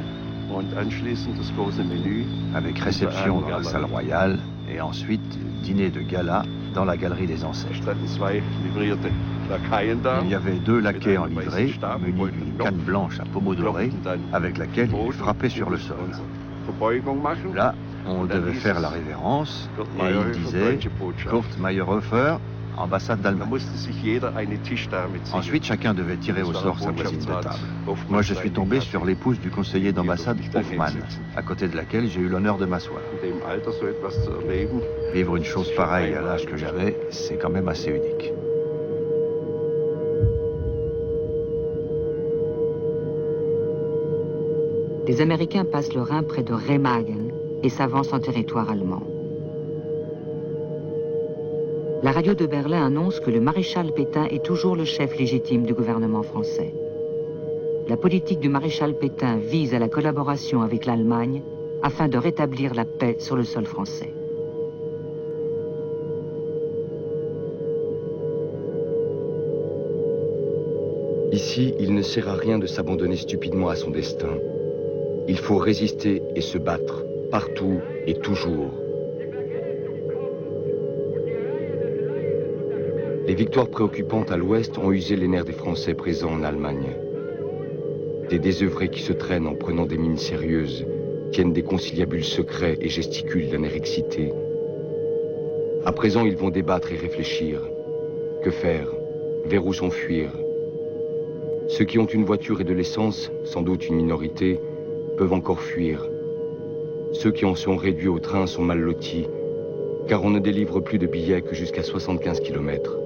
Und anschließend das große Menü avec réception dans la salle royale et ensuite dîner de gala dans la galerie des ancêtres. standen 2 livrierte Lakaien da. Il y avait 2 laquais en livrée, munis d'une canne blanche à pommeau doré, avec laquelle ils frappaient sur le sol. Verbeugung machen. Là, on devait faire la révérence, et il disait « Kurt Meyerhofer, ambassade Da d'Allemagne musste sich jeder eine Tischdame ». ziehen. Ensuite, chacun devait tirer au sort sa voisine de table. Moi, je suis tombé sur l'épouse du conseiller d'ambassade Hofmann, à côté de laquelle j'ai eu l'honneur de m'asseoir. In dem Alter so etwas zu erleben. Vivre une chose pareille à l'âge que j'avais, c'est quand même assez unique. Les Américains passent le Rhin près de Remagen et s'avancent en territoire allemand. La radio de Berlin annonce que le maréchal Pétain est toujours le chef légitime du gouvernement français. La politique du maréchal Pétain vise à la collaboration avec l'Allemagne afin de rétablir la paix sur le sol français. Ici, il ne sert à rien de s'abandonner stupidement à son destin. Il faut résister et se battre, partout et toujours. Les victoires préoccupantes à l'ouest ont usé les nerfs des Français présents en Allemagne. Des désœuvrés qui se traînent en prenant des mines sérieuses, tiennent des conciliabules secrets et gesticulent d'un air excité. À présent, ils vont débattre et réfléchir. Que faire? Vers où s'enfuir? Ceux qui ont une voiture et de l'essence, sans doute une minorité, peuvent encore fuir. Ceux qui en sont réduits au train sont mal lotis, car on ne délivre plus de billets que jusqu'à 75 km.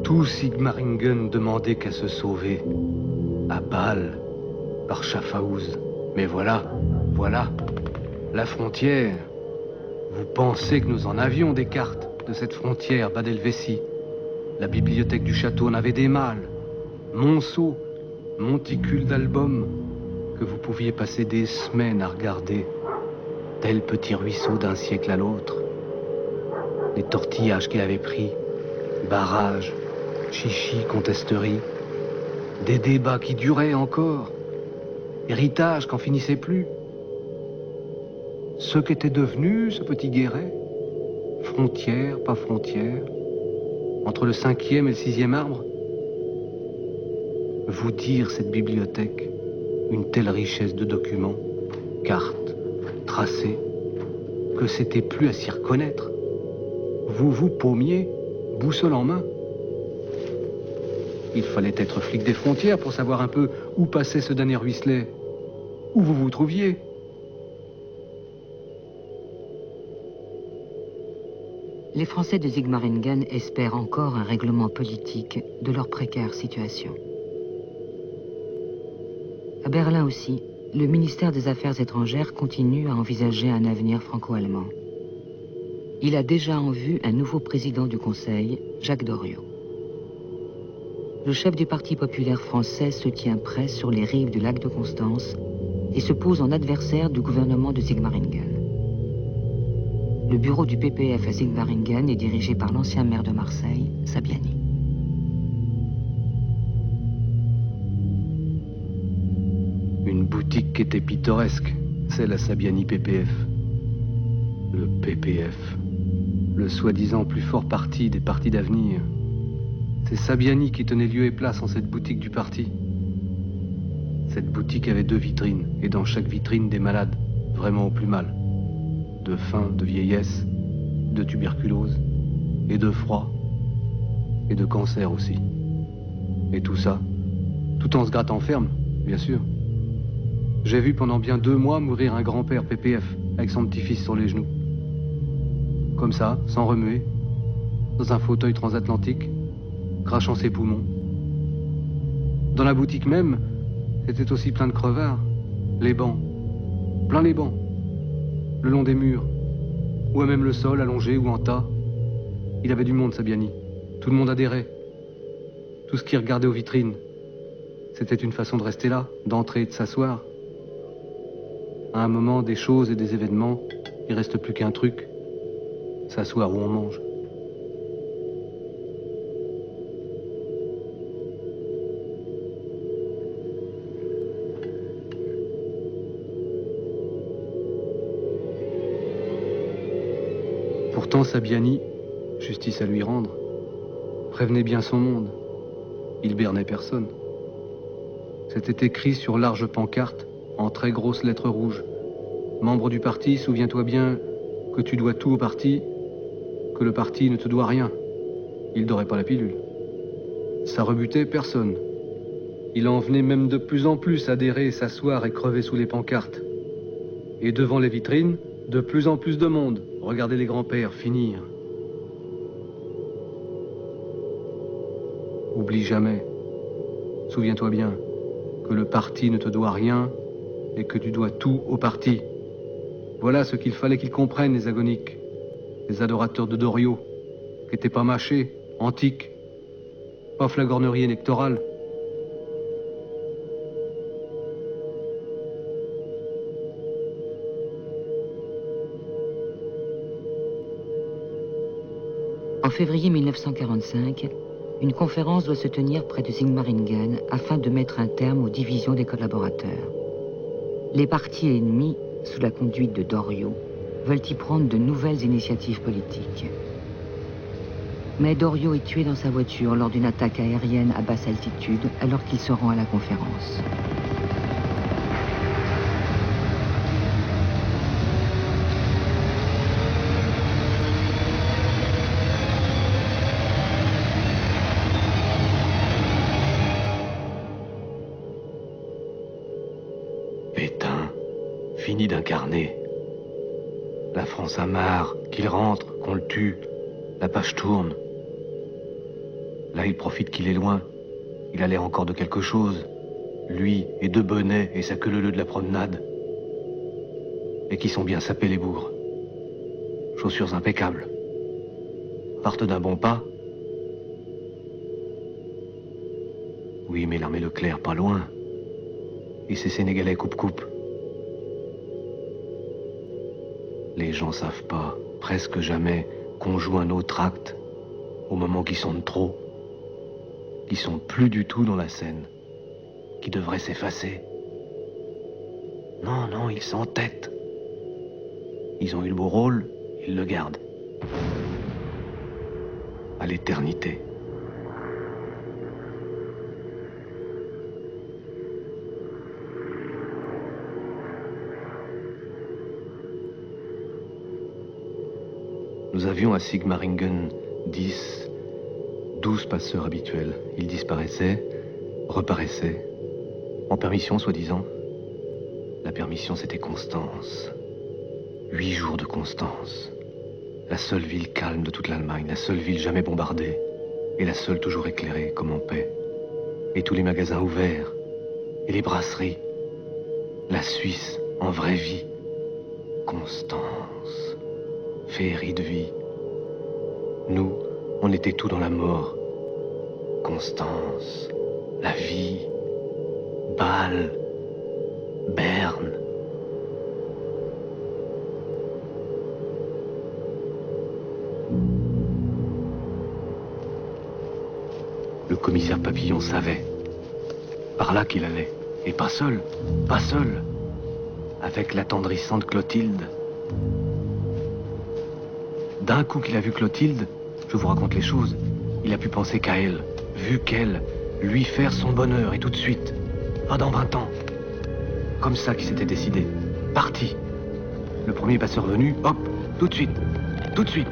Tout Sigmaringen demandait qu'à se sauver. À Bâle, par Schaffhaus. Mais voilà, la frontière. Vous pensez que nous en avions des cartes de cette frontière, Bad-Helvétie. La bibliothèque du château en avait des mâles. Monceaux, monticules d'albums, que vous pouviez passer des semaines à regarder. Tel petit ruisseau d'un siècle à l'autre. Les tortillages qu'il avait pris, barrages, chichis, contesteries, des débats qui duraient encore, héritage qu'en finissait plus. Ce qu'était devenu ce petit Guéret, frontière, pas frontière, entre le 5e et le 6e arbre. Vous dire cette bibliothèque, une telle richesse de documents, cartes, tracés, que c'était plus à s'y reconnaître. Vous paumiez, boussole en main. Il fallait être flic des frontières pour savoir un peu où passait ce dernier ruisselet, où vous vous trouviez. Les Français de Sigmaringen espèrent encore un règlement politique de leur précaire situation. À Berlin aussi, le ministère des Affaires étrangères continue à envisager un avenir franco-allemand. Il a déjà en vue un nouveau président du Conseil, Jacques Doriot. Le chef du Parti populaire français se tient prêt sur les rives du lac de Constance et se pose en adversaire du gouvernement de Sigmaringen. Le bureau du PPF à Sigmaringen est dirigé par l'ancien maire de Marseille, Sabiani. Une boutique qui était pittoresque, c'est la Sabiani PPF. Le PPF, le soi-disant plus fort parti des partis d'avenir. C'est Sabiani qui tenait lieu et place en cette boutique du parti. Cette boutique avait 2 vitrines, et dans chaque vitrine des malades, vraiment au plus mal. De faim, de vieillesse, de tuberculose, et de froid, et de cancer aussi. Et tout ça, tout en se grattant ferme, bien sûr. J'ai vu pendant bien 2 mois mourir un grand-père PPF, avec son petit-fils sur les genoux. Comme ça, sans remuer, dans un fauteuil transatlantique, crachant ses poumons. Dans la boutique même, c'était aussi plein de crevards, les bancs, plein les bancs, le long des murs, ou à même le sol, allongé ou en tas. Il avait du monde, Sabiani. Tout le monde adhérait. Tout ce qui regardait aux vitrines. C'était une façon de rester là, d'entrer et de s'asseoir. À un moment, des choses et des événements, il reste plus qu'un truc, s'asseoir où on mange. Pourtant, Sabiani, justice à lui rendre, prévenait bien son monde. Il bernait personne. C'était écrit sur large pancarte, en très grosses lettres rouges. Membre du parti, souviens-toi bien que tu dois tout au parti, que le parti ne te doit rien. Il dorait pas la pilule. Ça rebutait personne. Il en venait même de plus en plus adhérer, s'asseoir et crever sous les pancartes. Et devant les vitrines, de plus en plus de monde. Regardez les grands-pères finir. Oublie jamais, souviens-toi bien, que le parti ne te doit rien et que tu dois tout au parti. Voilà ce qu'il fallait qu'ils comprennent, les agoniques, les adorateurs de Doriot, qui n'étaient pas mâchés, antiques, pas flagornerie électorale. En février 1945, une conférence doit se tenir près de Sigmaringen afin de mettre un terme aux divisions des collaborateurs. Les partis ennemis, sous la conduite de Doriot, veulent y prendre de nouvelles initiatives politiques. Mais Doriot est tué dans sa voiture lors d'une attaque aérienne à basse altitude alors qu'il se rend à la conférence. Fini d'incarner. La France a marre, qu'il rentre, qu'on le tue. La page tourne. Là, il profite qu'il est loin. Il a l'air encore de quelque chose. Lui et 2 bonnets et sa queue-leu de la promenade. Et qui sont bien sapés les bougres. Chaussures impeccables. Partent d'un bon pas. Oui, mais l'armée Leclerc, pas loin. Et ces Sénégalais coupe-coupe. Les gens savent pas, presque jamais, qu'on joue un autre acte, au moment qu'ils sont de trop, qui sont plus du tout dans la scène, qui devraient s'effacer. Non, non, ils s'entêtent. Ils ont eu le beau rôle, ils le gardent. À l'éternité. Nous avions à Sigmaringen 10, 12 passeurs habituels. Ils disparaissaient, reparaissaient, en permission soi-disant. La permission, c'était Constance. 8 jours de Constance. La seule ville calme de toute l'Allemagne, la seule ville jamais bombardée, et la seule toujours éclairée comme en paix. Et tous les magasins ouverts, et les brasseries. La Suisse en vraie vie. Constance, féerie de vie. Nous, on était tout dans la mort. Constance, la vie, Bâle, Berne. Le commissaire Papillon savait. Par là qu'il allait. Et pas seul, pas seul. Avec l'attendrissante Clotilde. D'un coup qu'il a vu Clotilde, je vous raconte les choses, il a pu penser qu'à elle, vu qu'elle, lui faire son bonheur, et tout de suite, pas dans 20 ans. Comme ça qu'il s'était décidé. Parti. Le premier passeur venu, hop, tout de suite, tout de suite.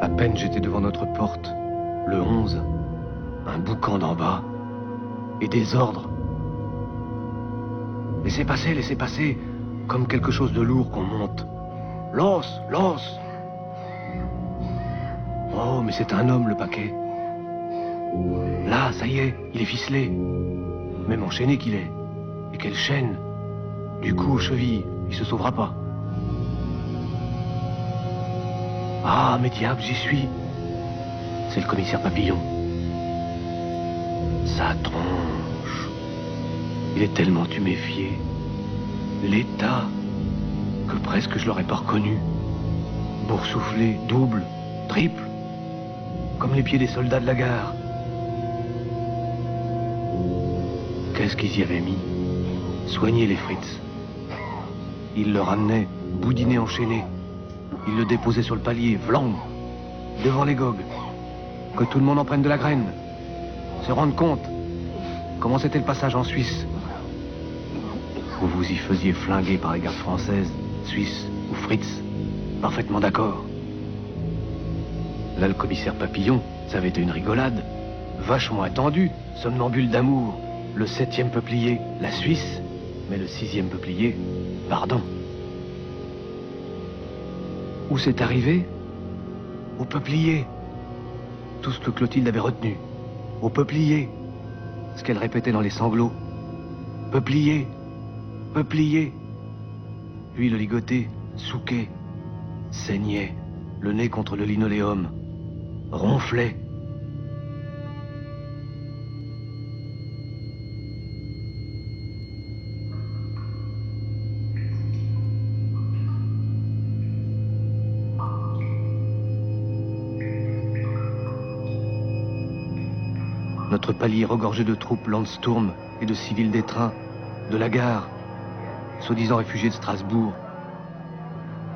À peine j'étais devant notre porte, le 11, un boucan d'en bas, et des ordres. Laissez passer, comme quelque chose de lourd qu'on monte. Lance, lance. Oh, mais c'est un homme, le paquet. Là, ça y est, il est ficelé. Même enchaîné qu'il est. Et quelle chaîne. Du coup, aux chevilles, il se sauvera pas. Ah, mais diable, j'y suis. C'est le commissaire Papillon. Sa tronche. Il est tellement tuméfié. L'état que presque je l'aurais pas reconnu. Boursouflé, double, triple. Comme les pieds des soldats de la gare. Qu'est-ce qu'ils y avaient mis? Soigner les Fritz. Ils le ramenaient, boudiné enchaîné. Ils le déposaient sur le palier, vlang, devant les gogues. Que tout le monde en prenne de la graine. Se rendre compte comment c'était le passage en Suisse. Vous vous y faisiez flinguer par les gardes françaises, suisses ou Fritz. Parfaitement d'accord. Là, le commissaire Papillon, ça avait été une rigolade. Vachement attendu, somnambule d'amour. Le 7e peuplier, la Suisse, mais le 6e peuplier, pardon. Où c'est arrivé? Au peuplier. Tout ce que Clotilde avait retenu. Au peuplier. Ce qu'elle répétait dans les sanglots. Peuplier. Peuplier. Lui, le ligoté, souquait, saignait, le nez contre le linoléum, ronflait. Notre palier regorgé de troupes Landsturm et de civils des trains, de la gare, soi-disant réfugiés de Strasbourg.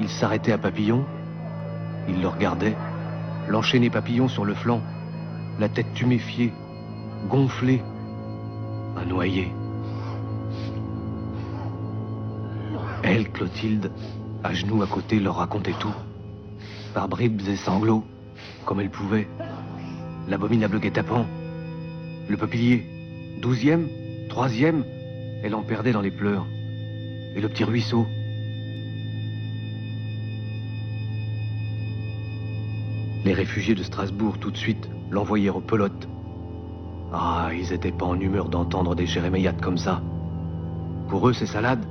Il s'arrêtait à Papillon, il le regardait, l'enchaîné Papillon sur le flanc, la tête tuméfiée, gonflée, un noyé. Elle, Clotilde, à genoux à côté, leur racontait tout, par bribes et sanglots, comme elle pouvait. L'abominable guet-apens, le peuplier, 12e, 3e, elle en perdait dans les pleurs. Et le petit ruisseau. Les réfugiés de Strasbourg, tout de suite, l'envoyèrent aux pelotes. Ah, ils étaient pas en humeur d'entendre des jérémaiades comme ça. Pour eux, ces salades,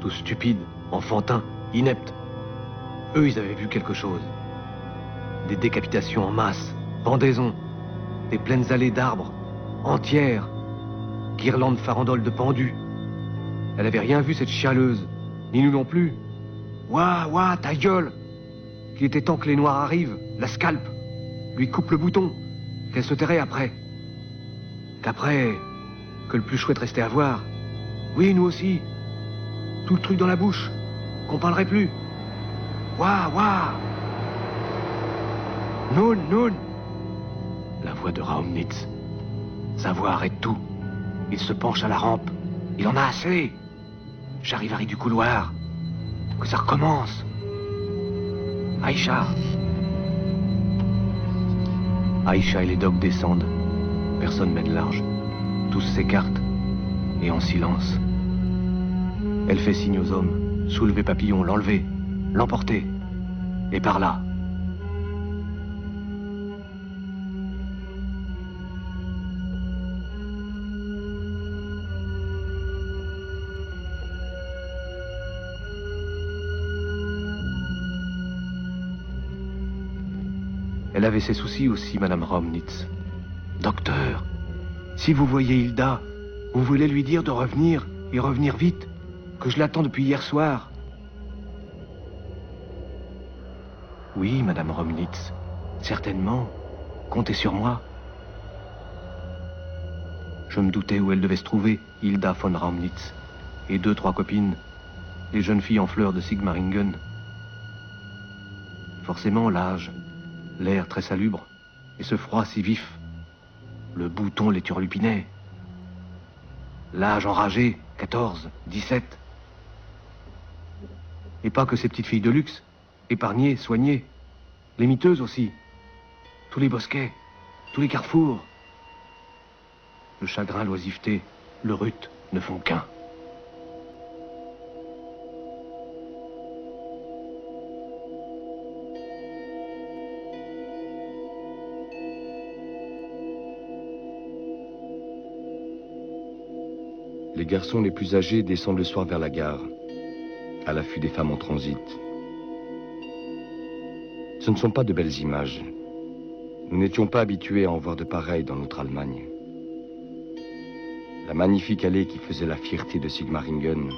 tout stupides, enfantins, ineptes. Eux, ils avaient vu quelque chose. Des décapitations en masse, pendaisons, des pleines allées d'arbres, entières, guirlandes farandoles de pendus. Elle avait rien vu, cette chialeuse, ni nous non plus. Ouah, ouah, ta gueule! Qu'il était temps que les Noirs arrivent, la scalpe, lui coupe le bouton, qu'elle se tairait après. Qu'après, que le plus chouette restait à voir. Oui, nous aussi. Tout le truc dans la bouche, qu'on parlerait plus. Ouah, ouah! Nun, nun! La voix de Raumnitz. Savoir arrête tout. Il se penche à la rampe. Il en a assez. J'arrive à rue du couloir. Que ça recommence. Aïcha. Aïcha et les dogs descendent. Personne mène large. Tous s'écartent. Et en silence. Elle fait signe aux hommes. Soulever Papillon, l'enlever. L'emporter. Et par là. Elle avait ses soucis aussi, Madame Romnitz. Docteur, si vous voyez Hilda, vous voulez lui dire de revenir, et revenir vite, que je l'attends depuis hier soir. Oui, Madame Romnitz, certainement. Comptez sur moi. Je me doutais où elle devait se trouver, Hilda von Romnitz, et 2-3 copines, les jeunes filles en fleurs de Sigmaringen. Forcément, l'âge, l'air très salubre, et ce froid si vif. Le bouton les turlupinait. L'âge enragé, 14, 17. Et pas que ces petites filles de luxe, épargnées, soignées. Les miteuses aussi. Tous les bosquets, tous les carrefours. Le chagrin, l'oisiveté, le rut ne font qu'un. Les garçons les plus âgés descendent le soir vers la gare, à l'affût des femmes en transit. Ce ne sont pas de belles images. Nous n'étions pas habitués à en voir de pareilles dans notre Allemagne. La magnifique allée qui faisait la fierté de Sigmaringen,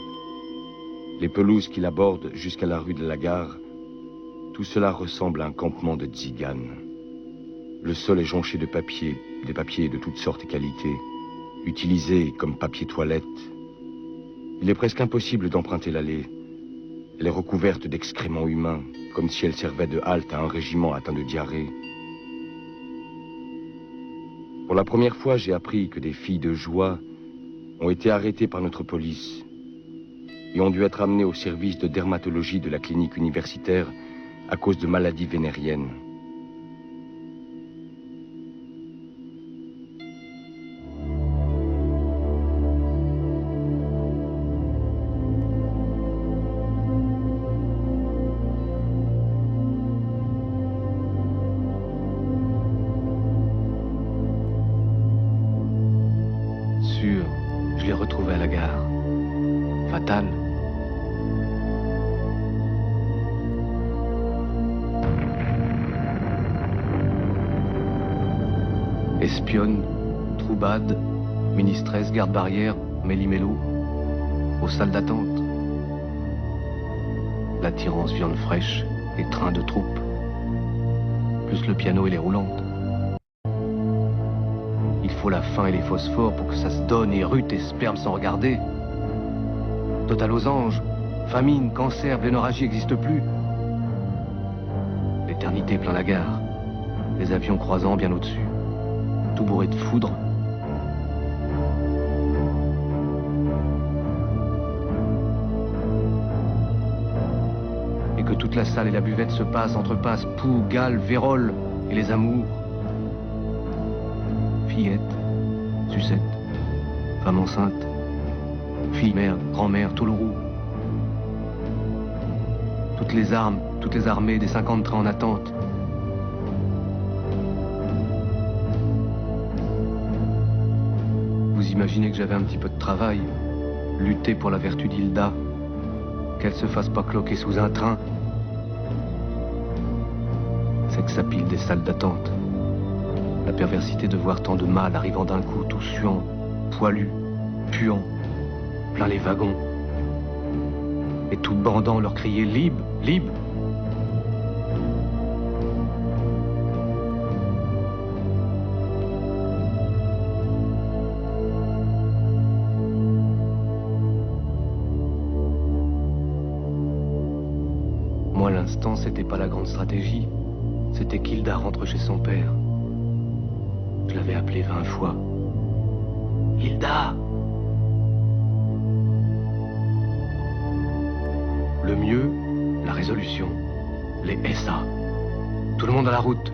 les pelouses qui la bordent jusqu'à la rue de la gare, tout cela ressemble à un campement de tziganes. Le sol est jonché de papier, des papiers de toutes sortes et qualités, utilisés comme papier toilette. Il est presque impossible d'emprunter l'allée. Elle est recouverte d'excréments humains, comme si elle servait de halte à un régiment atteint de diarrhée. Pour la première fois, j'ai appris que des filles de joie ont été arrêtées par notre police et ont dû être amenées au service de dermatologie de la clinique universitaire à cause de maladies vénériennes. Je l'ai retrouvé à la gare. Fatal. Espionne, troubade, ministresse, garde-barrière, méli-mélo, aux salles d'attente. L'attirance viande fraîche et train de troupes, plus le piano et les roulantes. Il faut la faim et les phosphores pour que ça se donne, et rut et sperme sans regarder. Total aux anges, famine, cancer, blénorragie n'existe plus. L'éternité plein la gare, les avions croisant bien au-dessus, tout bourré de foudre. Et que toute la salle et la buvette se passent, entrepassent, poux, galles, vérolles et les amours. Fillette, sucette, femme enceinte, fille, mère, grand-mère, tout le roux. Toutes les armes, toutes les armées des 50 trains en attente. Vous imaginez que j'avais un petit peu de travail, lutter pour la vertu d'Hilda, qu'elle se fasse pas cloquer sous un train. C'est que ça pile des salles d'attente. La perversité de voir tant de mâles arrivant d'un coup, tout suant, poilus, puants, plein les wagons. Et tout bandant leur crier « Libre, libre !» Moi, l'instant, c'était pas la grande stratégie. C'était qu'Hilda rentre chez son père. Je l'avais appelé 20 fois. Hilda! Le mieux, la résolution, les SA. Tout le monde à la route.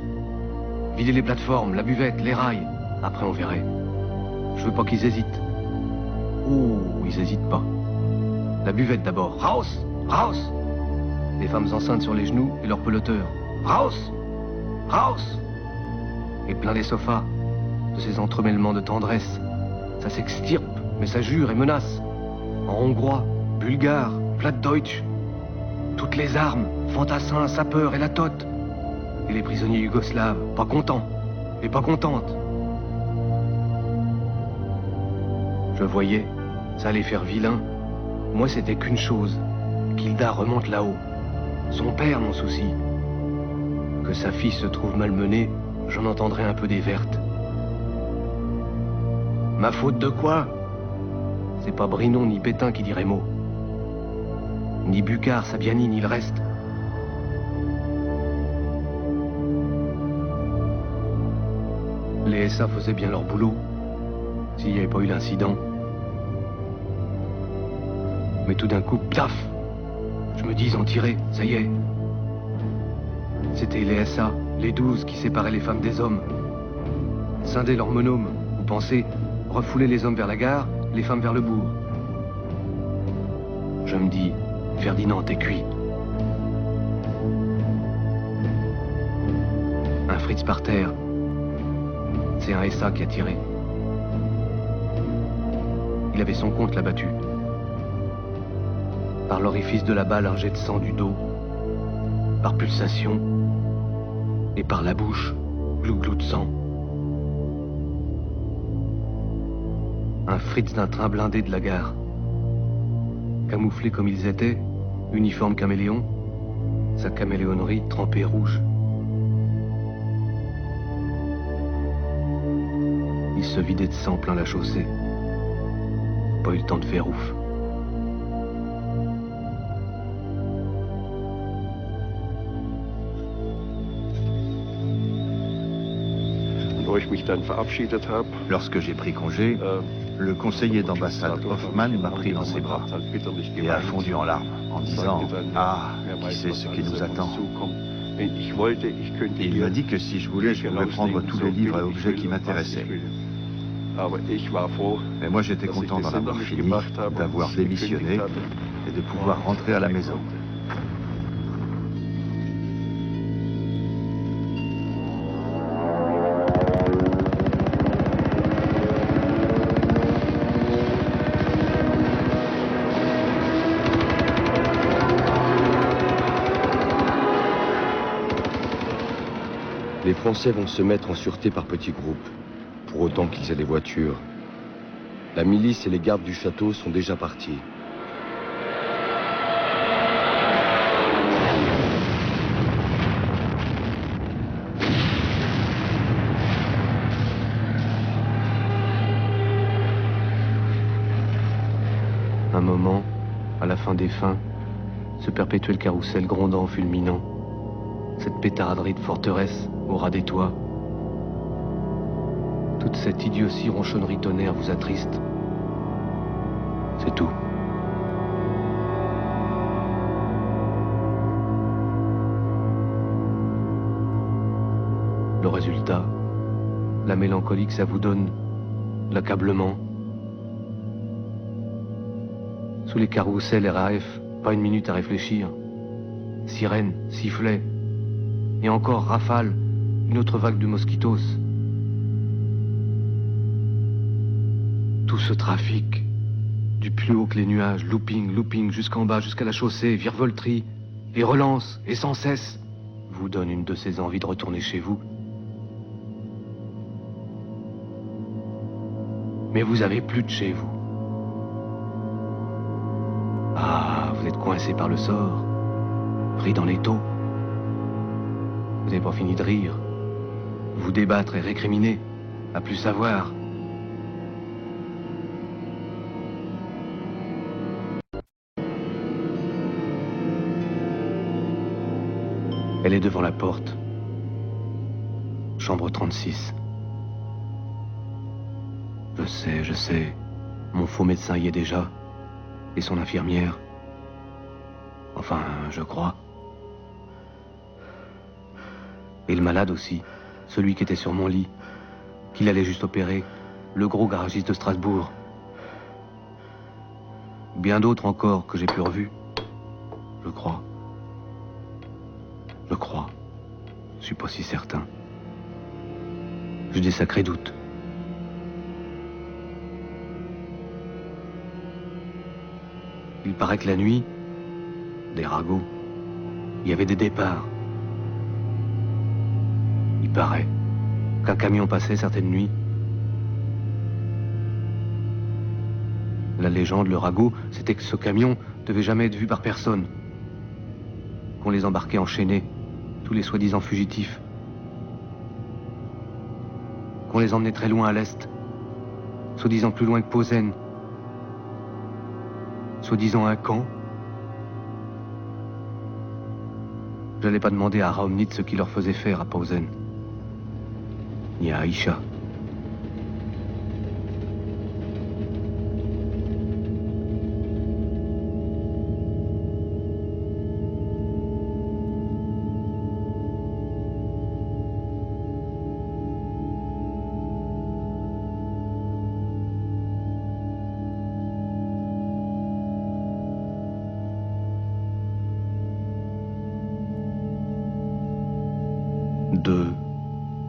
Videz les plateformes, la buvette, les rails. Après, on verrait. Je veux pas qu'ils hésitent. Oh, ils hésitent pas. La buvette d'abord. Raus! Raus! Les femmes enceintes sur les genoux et leurs peloteurs. Raus! Raus! Et plein les sofas de ces entremêlements de tendresse. Ça s'extirpe, mais ça jure et menace. En hongrois, bulgare, plattdeutsch. Toutes les armes, fantassins, sapeurs et la tote. Et les prisonniers yougoslaves, pas contents et pas contentes. Je voyais, ça allait faire vilain. Moi, c'était qu'une chose, qu'Hilda remonte là-haut. Son père, mon souci. Que sa fille se trouve malmenée, j'en entendrai un peu des vertes. Ma faute de quoi? C'est pas Brinon ni Pétain qui dirait mot. Ni Bucard, Sabiani, ni le reste. Les SA faisaient bien leur boulot, s'il n'y avait pas eu l'incident. Mais tout d'un coup, paf! Je me dis, ils ont tiré, ça y est. C'était les SA, les 12 qui séparaient les femmes des hommes. Scindaient leurs monômes, vous pensez, refouler les hommes vers la gare, les femmes vers le bourg. Je me dis, Ferdinand, t'es cuit. Un Fritz par terre. C'est un SA qui a tiré. Il avait son compte là-battu. Par l'orifice de la balle, un jet de sang du dos. Par pulsation. Et par la bouche, glou-glou de sang. Un Fritz d'un train blindé de la gare. Camouflés comme ils étaient, uniforme caméléon, sa caméléonerie trempée rouge. Il se vidait de sang plein la chaussée. Pas eu le temps de faire ouf. Lorsque j'ai pris congé, le conseiller d'ambassade Hoffmann m'a pris dans ses bras et a fondu en larmes en disant « Ah, qui sait ce qui nous attend ?» Il m'a dit que si je voulais, je pouvais prendre tous les livres et objets qui m'intéressaient. Mais moi, j'étais content d'en avoir fini, d'avoir démissionné et de pouvoir rentrer à la maison. Les Français vont se mettre en sûreté par petits groupes, pour autant qu'ils aient des voitures. La milice et les gardes du château sont déjà partis. Un moment, à la fin des fins, se perpétuait le carrousel grondant, fulminant. Cette pétaraderie de forteresse au ras des toits. Toute cette idiotie ronchonnerie tonnerre vous attriste. C'est tout. Le résultat, la mélancolie que ça vous donne, l'accablement. Sous les carrousels RAF, pas une minute à réfléchir. Sirène, sifflet. Et encore rafale, une autre vague de mosquitos. Tout ce trafic, du plus haut que les nuages, looping, looping, jusqu'en bas, jusqu'à la chaussée, virevolterie, et relance, et sans cesse, vous donne une de ces envies de retourner chez vous. Mais vous avez plus de chez vous. Ah, vous êtes coincé par le sort, pris dans l'étau. Vous n'avez pas fini de rire, vous débattre et récriminer, à plus savoir. Elle est devant la porte. Chambre 36. Je je sais. Mon faux médecin y est déjà. Et son infirmière. Enfin, je crois. Et le malade aussi. Celui qui était sur mon lit. Qu'il allait juste opérer. Le gros garagiste de Strasbourg. Bien d'autres encore que j'ai plus revus. Je crois. Je suis pas si certain. J'ai des sacrés doutes. Il paraît que la nuit, des ragots, il y avait des départs. Il paraît qu'un camion passait certaines nuits. La légende, le ragot, c'était que ce camion devait jamais être vu par personne. Qu'on les embarquait enchaînés, tous les soi-disant fugitifs. Qu'on les emmenait très loin à l'est, soi-disant plus loin que Posen, soi-disant un camp. J'allais pas demander à Raumnitz ce qu'il leur faisait faire à Posen, ni à Aïcha.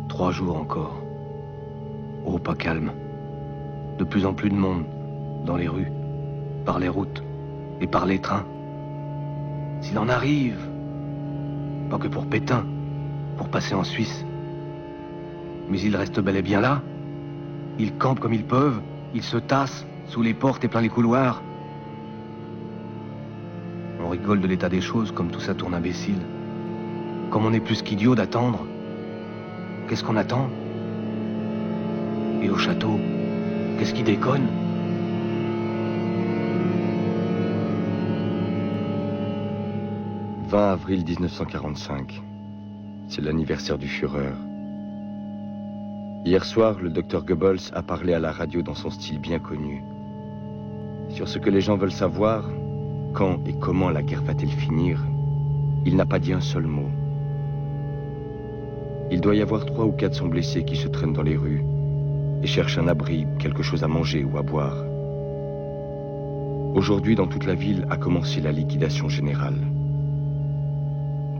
Trois jours encore. Oh, pas calme. De plus en plus de monde, dans les rues, par les routes et par les trains. S'il en arrive, pas que pour Pétain, pour passer en Suisse. Mais ils restent bel et bien là. Ils campent comme ils peuvent, ils se tassent sous les portes et plein les couloirs. On rigole de l'état des choses comme tout ça tourne imbécile. Comme on est plus qu'idiots d'attendre. Qu'est-ce qu'on attend? Et au château, qu'est-ce qui déconne? « 20 avril 1945. C'est l'anniversaire du Führer. Hier soir, le docteur Goebbels a parlé à la radio dans son style bien connu. Sur ce que les gens veulent savoir, quand et comment la guerre va-t-elle finir, il n'a pas dit un seul mot. Il doit y avoir 3 ou 400 blessés qui se traînent dans les rues et cherchent un abri, quelque chose à manger ou à boire. Aujourd'hui, dans toute la ville, a commencé la liquidation générale.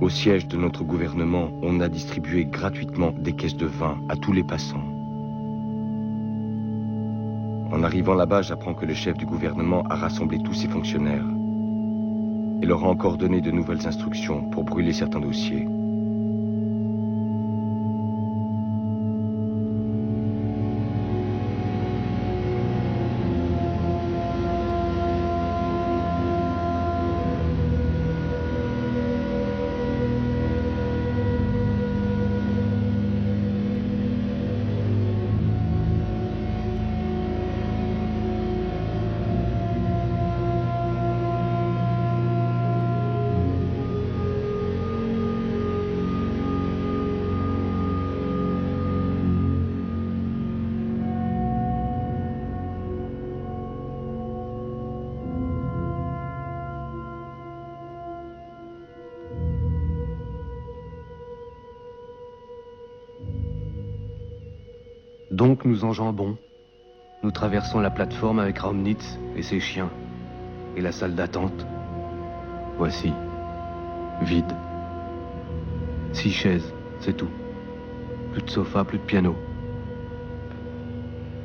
Au siège de notre gouvernement, on a distribué gratuitement des caisses de vin à tous les passants. En arrivant là-bas, j'apprends que le chef du gouvernement a rassemblé tous ses fonctionnaires et leur a encore donné de nouvelles instructions pour brûler certains dossiers. Donc nous enjambons. Nous traversons la plateforme avec Raumnitz et ses chiens. Et la salle d'attente. Voici. Vide. 6 chaises, c'est tout. Plus de sofa, plus de piano.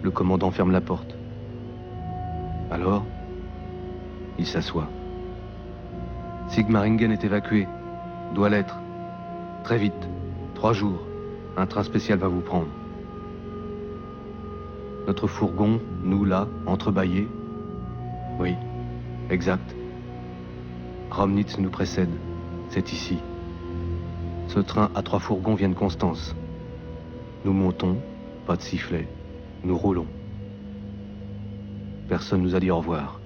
Le commandant ferme la porte. Alors, il s'assoit. Sigmaringen est évacué. Doit l'être. Très vite. 3 jours. Un train spécial va vous prendre. Notre fourgon, nous là, entrebâillés. Oui, exact. Raumnitz nous précède. C'est ici. Ce train à 3 fourgons vient de Constance. Nous montons, pas de sifflet. Nous roulons. Personne nous a dit au revoir.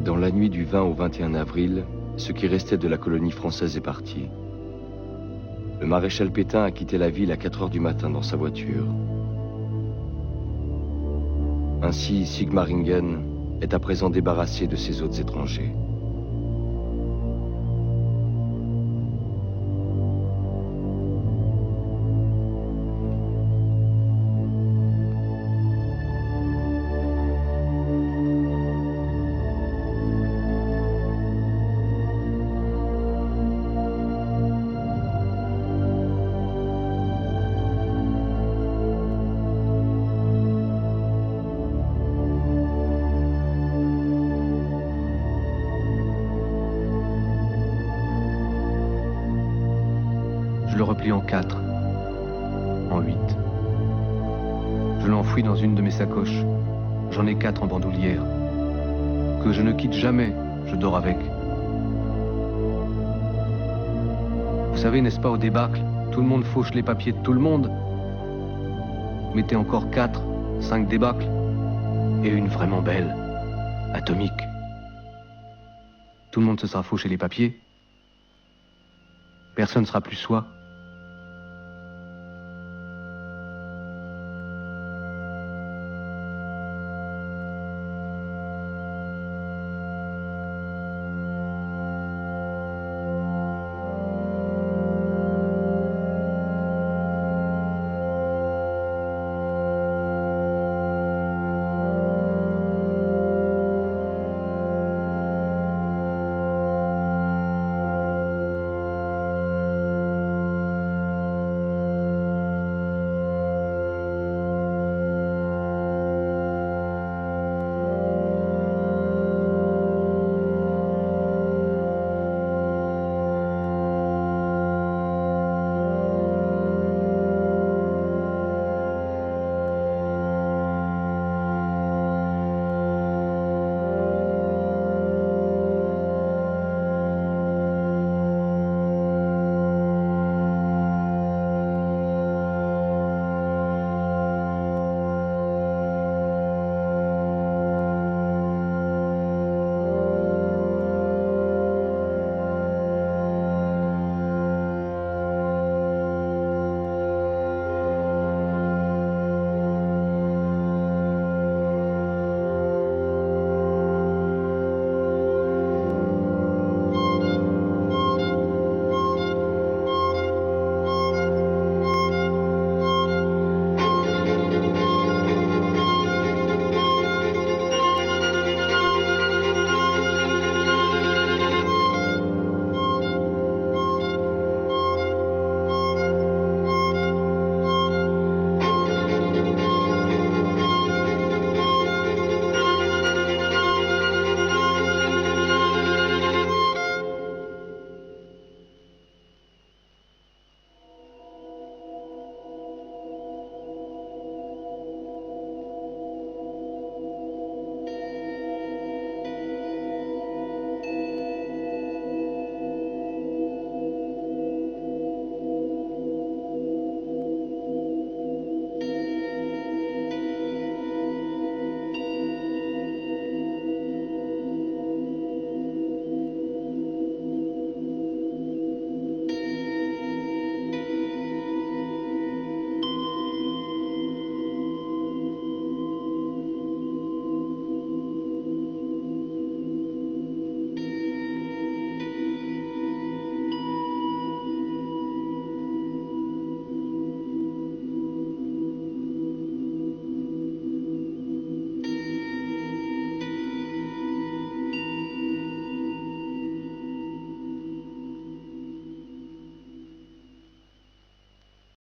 Dans la nuit du 20 au 21 avril, ce qui restait de la colonie française est parti. Le maréchal Pétain a quitté la ville à 4 heures du matin dans sa voiture. Ainsi, Sigmaringen est à présent débarrassé de ses hôtes étrangers. Je le replie en 4, en 8. Je l'enfouis dans une de mes sacoches. J'en ai 4 en bandoulière. Que je ne quitte jamais, je dors avec. Vous savez, n'est-ce pas, au débâcle, tout le monde fauche les papiers de tout le monde. Mettez encore 4, 5 débâcles, et une vraiment belle, atomique. Tout le monde se sera fauché les papiers. Personne ne sera plus soi.